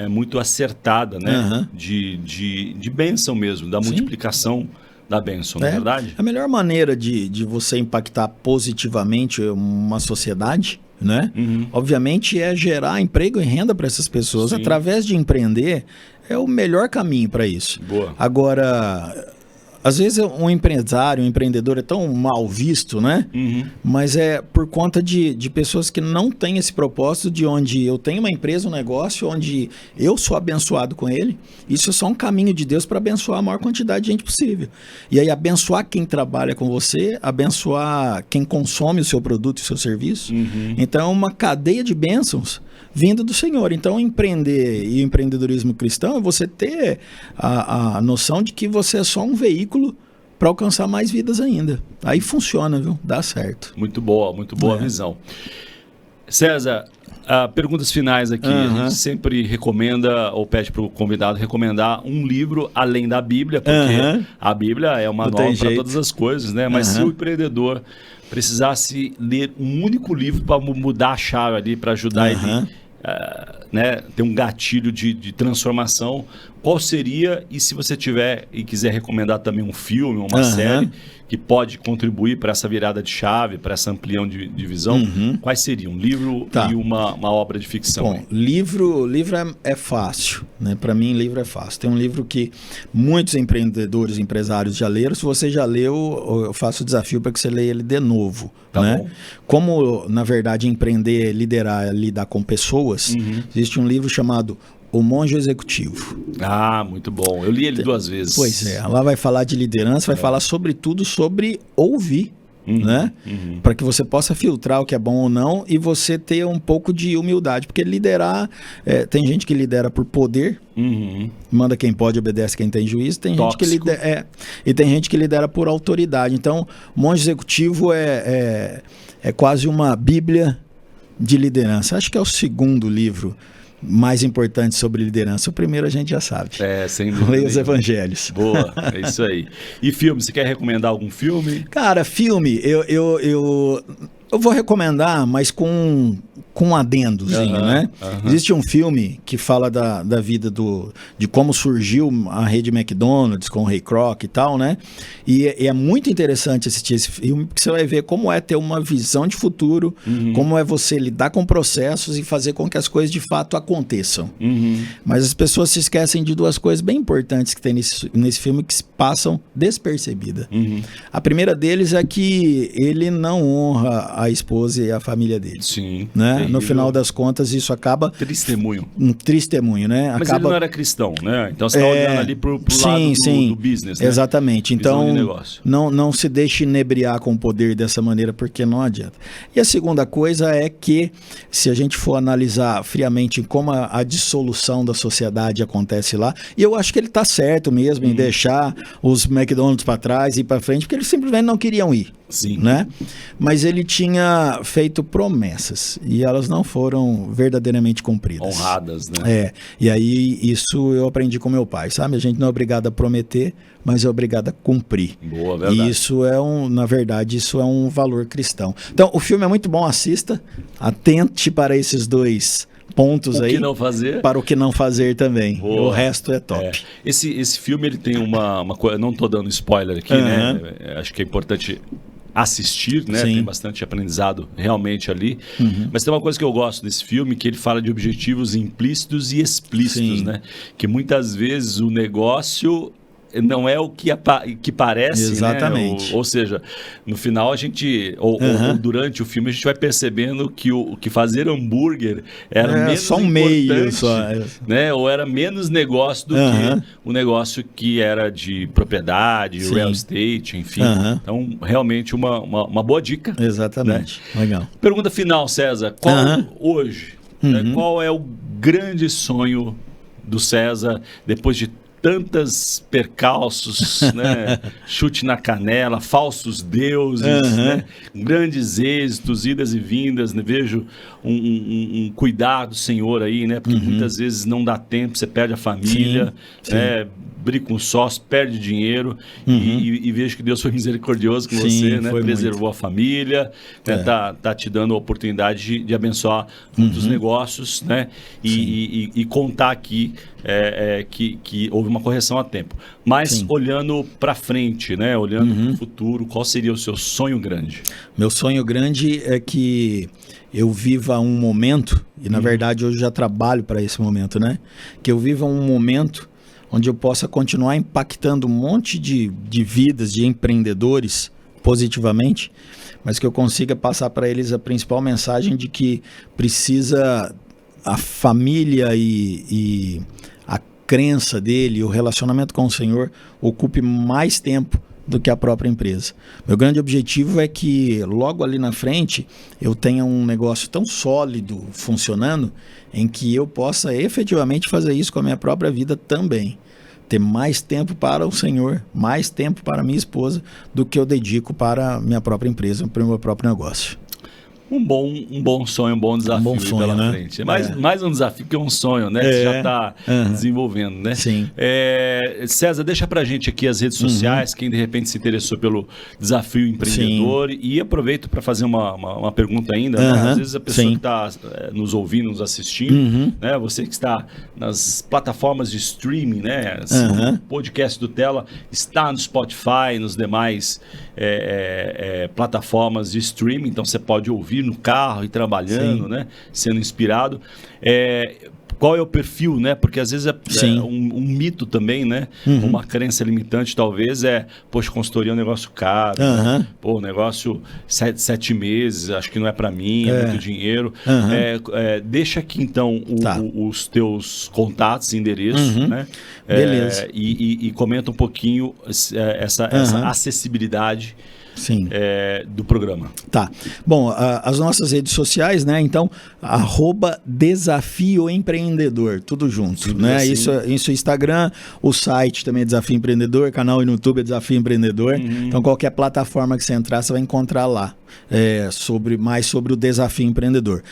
muito acertada, né? De bênção mesmo, da multiplicação da bênção, não é verdade? A melhor maneira de você impactar positivamente uma sociedade, né? Obviamente é gerar emprego e renda para essas pessoas. Sim. Através de empreender é o melhor caminho para isso. Boa. Agora, às vezes um empresário, um empreendedor é tão mal visto, né? Mas é por conta de pessoas que não têm esse propósito, de onde eu tenho uma empresa, um negócio, onde eu sou abençoado com ele. Isso é só um caminho de Deus para abençoar a maior quantidade de gente possível. E aí abençoar quem trabalha com você, abençoar quem consome o seu produto e o seu serviço. Então é uma cadeia de bênçãos vindo do Senhor. Então, empreender e o empreendedorismo cristão é você ter a noção de que você é só um veículo para alcançar mais vidas ainda. Aí funciona, viu? Dá certo. Muito boa visão. César, perguntas finais aqui. A gente sempre recomenda ou pede para o convidado recomendar um livro além da Bíblia, porque a Bíblia é uma manual para todas as coisas, né? Mas se o empreendedor precisasse ler um único livro para mudar a chave ali, para ajudar ele ter um gatilho de transformação, qual seria? E se você tiver e quiser recomendar também um filme ou uma série que pode contribuir para essa virada de chave, para essa ampliação de visão, quais seriam? Um livro e uma obra de ficção? Bom, livro é fácil, né? Para mim, livro é fácil. Tem um livro que muitos empreendedores, empresários já leram. Se você já leu, eu faço o desafio para que você leia ele de novo. Tá né? bom. Como, na verdade, empreender, liderar, lidar com pessoas, existe um livro chamado O Monge Executivo. Muito bom. Eu li ele 2 vezes. Pois é. Lá vai falar de liderança, vai falar sobretudo sobre ouvir, né? Para que você possa filtrar o que é bom ou não e você ter um pouco de humildade. Porque liderar, tem gente que lidera por poder, manda quem pode, obedece quem tem juízo. Tem gente que lidera, e tem gente que lidera por autoridade. Então, o Monge Executivo é quase uma bíblia de liderança. Acho que é o segundo livro mais importante sobre liderança. O primeiro a gente já sabe. Sem dúvida. Leia os evangelhos. Boa, é isso aí. E filme, você quer recomendar algum filme? Cara, filme, eu vou recomendar, mas com um adendozinho, né? Existe um filme que fala da vida de como surgiu a rede McDonald's com o Ray Kroc e tal, né? E é muito interessante assistir esse filme, porque você vai ver como é ter uma visão de futuro, como é você lidar com processos e fazer com que as coisas de fato aconteçam. Mas as pessoas se esquecem de 2 coisas bem importantes que tem nesse filme que se passam despercebidas. A primeira deles é que ele não honra a esposa e a família dele. Sim. Né? Terrível. No final das contas, isso acaba... Testemunho. Um testemunho, né? Mas acaba... ele não era cristão, né? Então você está olhando ali pro lado do business, né? Exatamente. Visão de Então, negócio. não se deixe inebriar com o poder dessa maneira, porque não adianta. E a segunda coisa é que, se a gente for analisar friamente como a dissolução da sociedade acontece lá, e eu acho que ele está certo mesmo em deixar os McDonald's para trás e para frente, porque eles simplesmente não queriam ir. Sim. Né? Mas ele tinha feito promessas e elas não foram verdadeiramente cumpridas. Honradas, né? E aí isso eu aprendi com meu pai, sabe? A gente não é obrigado a prometer, mas é obrigado a cumprir. Boa, verdade. E isso na verdade, isso é um valor cristão. Então, o filme é muito bom, assista, atente para esses dois pontos aí. O que não fazer. Para o que não fazer também. Boa. O resto é top. Esse filme, ele tem uma coisa, não estou dando spoiler aqui, né? Acho que é importante assistir, né? Sim. Tem bastante aprendizado realmente ali. Mas tem uma coisa que eu gosto desse filme, que ele fala de objetivos implícitos e explícitos, Sim. né? Que muitas vezes o negócio não é o que parece, exatamente. né? Ou seja, no final a gente, ou durante o filme, a gente vai percebendo que fazer hambúrguer era menos só um importante, meio, só. né? Ou era menos negócio do que o negócio que era de propriedade, Sim. real estate, enfim. Então, realmente uma boa dica. Exatamente. Né? Legal. Pergunta final, César. Qual hoje, né, qual é o grande sonho do César depois de tantos percalços, né? Chute na canela, falsos deuses, né? Grandes êxitos, idas e vindas, né? Vejo um cuidado, Senhor, aí, né? Porque muitas vezes não dá tempo, você perde a família, né? Briga com sócio, perde dinheiro e vejo que Deus foi misericordioso com você, né? Preservou a família, né? Tá te dando a oportunidade de abençoar muitos negócios, né? E contar aqui que houve uma correção a tempo. Mas olhando para frente, né? Olhando para o futuro, qual seria o seu sonho grande? Meu sonho grande é que eu viva um momento, e na verdade hoje já trabalho para esse momento, né? Que eu viva um momento onde eu possa continuar impactando um monte de vidas, de empreendedores positivamente, mas que eu consiga passar para eles a principal mensagem de que precisa a família e a crença dele, o relacionamento com o Senhor, ocupe mais tempo do que a própria empresa. Meu grande objetivo é que logo ali na frente eu tenha um negócio tão sólido funcionando em que eu possa efetivamente fazer isso com a minha própria vida também. Ter mais tempo para o Senhor, mais tempo para minha esposa do que eu dedico para minha própria empresa, para o meu próprio negócio. Um bom sonho, um bom desafio pela frente. Mais um desafio que um sonho, né? Que você já está desenvolvendo, né? Sim. César, deixa pra gente aqui as redes sociais, quem de repente se interessou pelo desafio empreendedor. Sim. E aproveito para fazer uma pergunta ainda. Né? Às vezes a pessoa que está nos ouvindo, nos assistindo, né? Você que está nas plataformas de streaming, né? O podcast do Tela está no Spotify, nos demais plataformas de streaming, então você pode ouvir no carro e trabalhando, né? Sendo inspirado. Qual é o perfil, né? Porque às vezes é um mito também, né? Uma crença limitante talvez poxa, consultoria é um negócio caro, né? Pô, negócio 7 meses, acho que não é para mim, é muito dinheiro. Deixa aqui então os teus contatos, endereços, né? Beleza. E comenta um pouquinho essa acessibilidade do programa. Tá. Bom, as nossas redes sociais, né? Então, @Desafio Empreendedor, tudo junto, simples, né? Assim. Isso é Instagram, o site também é Desafio Empreendedor, canal no YouTube é Desafio Empreendedor. Então, qualquer plataforma que você entrar, você vai encontrar lá mais sobre o Desafio Empreendedor.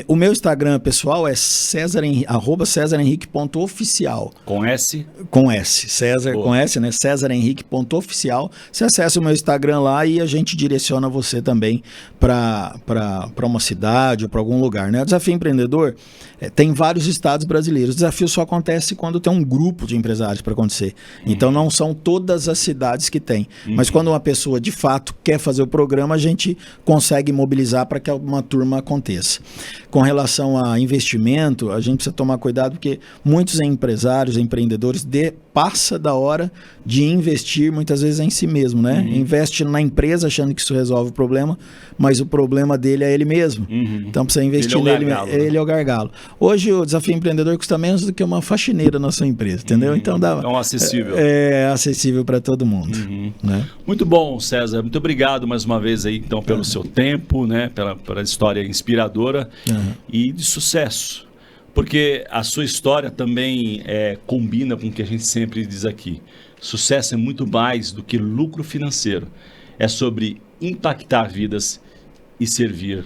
O meu Instagram pessoal é @CésarHenrique.oficial. Com S? Com S. César, com S, né? CésarHenrique.oficial. Você acessa o meu Instagram lá e a gente direciona você também para uma cidade ou para algum lugar, né? O Desafio Empreendedor tem vários estados brasileiros. O desafio só acontece quando tem um grupo de empresários para acontecer. Então não são todas as cidades que tem. Mas quando uma pessoa de fato quer fazer o programa, a gente consegue mobilizar para que uma turma aconteça. Com relação a investimento, a gente precisa tomar cuidado porque muitos empresários, empreendedores, passa da hora de investir muitas vezes em si mesmo, né? Investe na empresa achando que isso resolve o problema, mas o problema dele é ele mesmo. Então precisa investir nele, ele é o gargalo. Hoje o desafio empreendedor custa menos do que uma faxineira na sua empresa, entendeu? Então acessível. É acessível para todo mundo. Né? Muito bom, César. Muito obrigado mais uma vez aí, então, pelo seu tempo, né? Pela história inspiradora e de sucesso. Porque a sua história também combina com o que a gente sempre diz aqui. Sucesso é muito mais do que lucro financeiro. É sobre impactar vidas e servir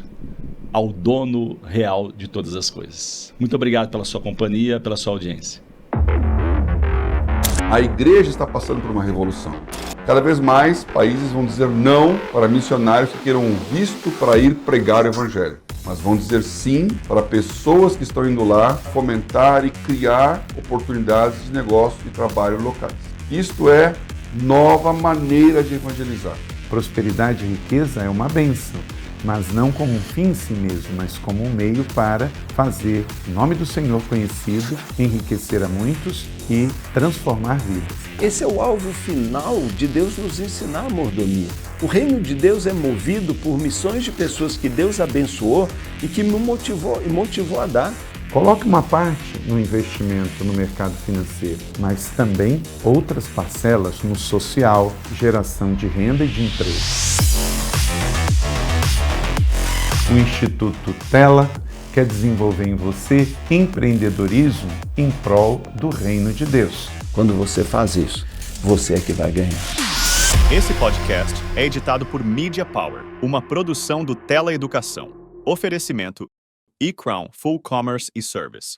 ao dono real de todas as coisas. Muito obrigado pela sua companhia, pela sua audiência. A igreja está passando por uma revolução. Cada vez mais países vão dizer não para missionários que queiram um visto para ir pregar o evangelho, mas vão dizer sim para pessoas que estão indo lá fomentar e criar oportunidades de negócio e trabalho locais. Isto é nova maneira de evangelizar. Prosperidade e riqueza é uma bênção, mas não como um fim em si mesmo, mas como um meio para fazer o nome do Senhor conhecido, enriquecer a muitos e transformar vidas. Esse é o alvo final de Deus nos ensinar a mordomia. O reino de Deus é movido por missões de pessoas que Deus abençoou e que me motivou a dar. Coloque uma parte no investimento no mercado financeiro, mas também outras parcelas no social, geração de renda e de emprego. O Instituto Tela quer desenvolver em você empreendedorismo em prol do reino de Deus. Quando você faz isso, você é que vai ganhar. Esse podcast é editado por Media Power, uma produção do Tela Educação. Oferecimento eCrown Full Commerce e Service.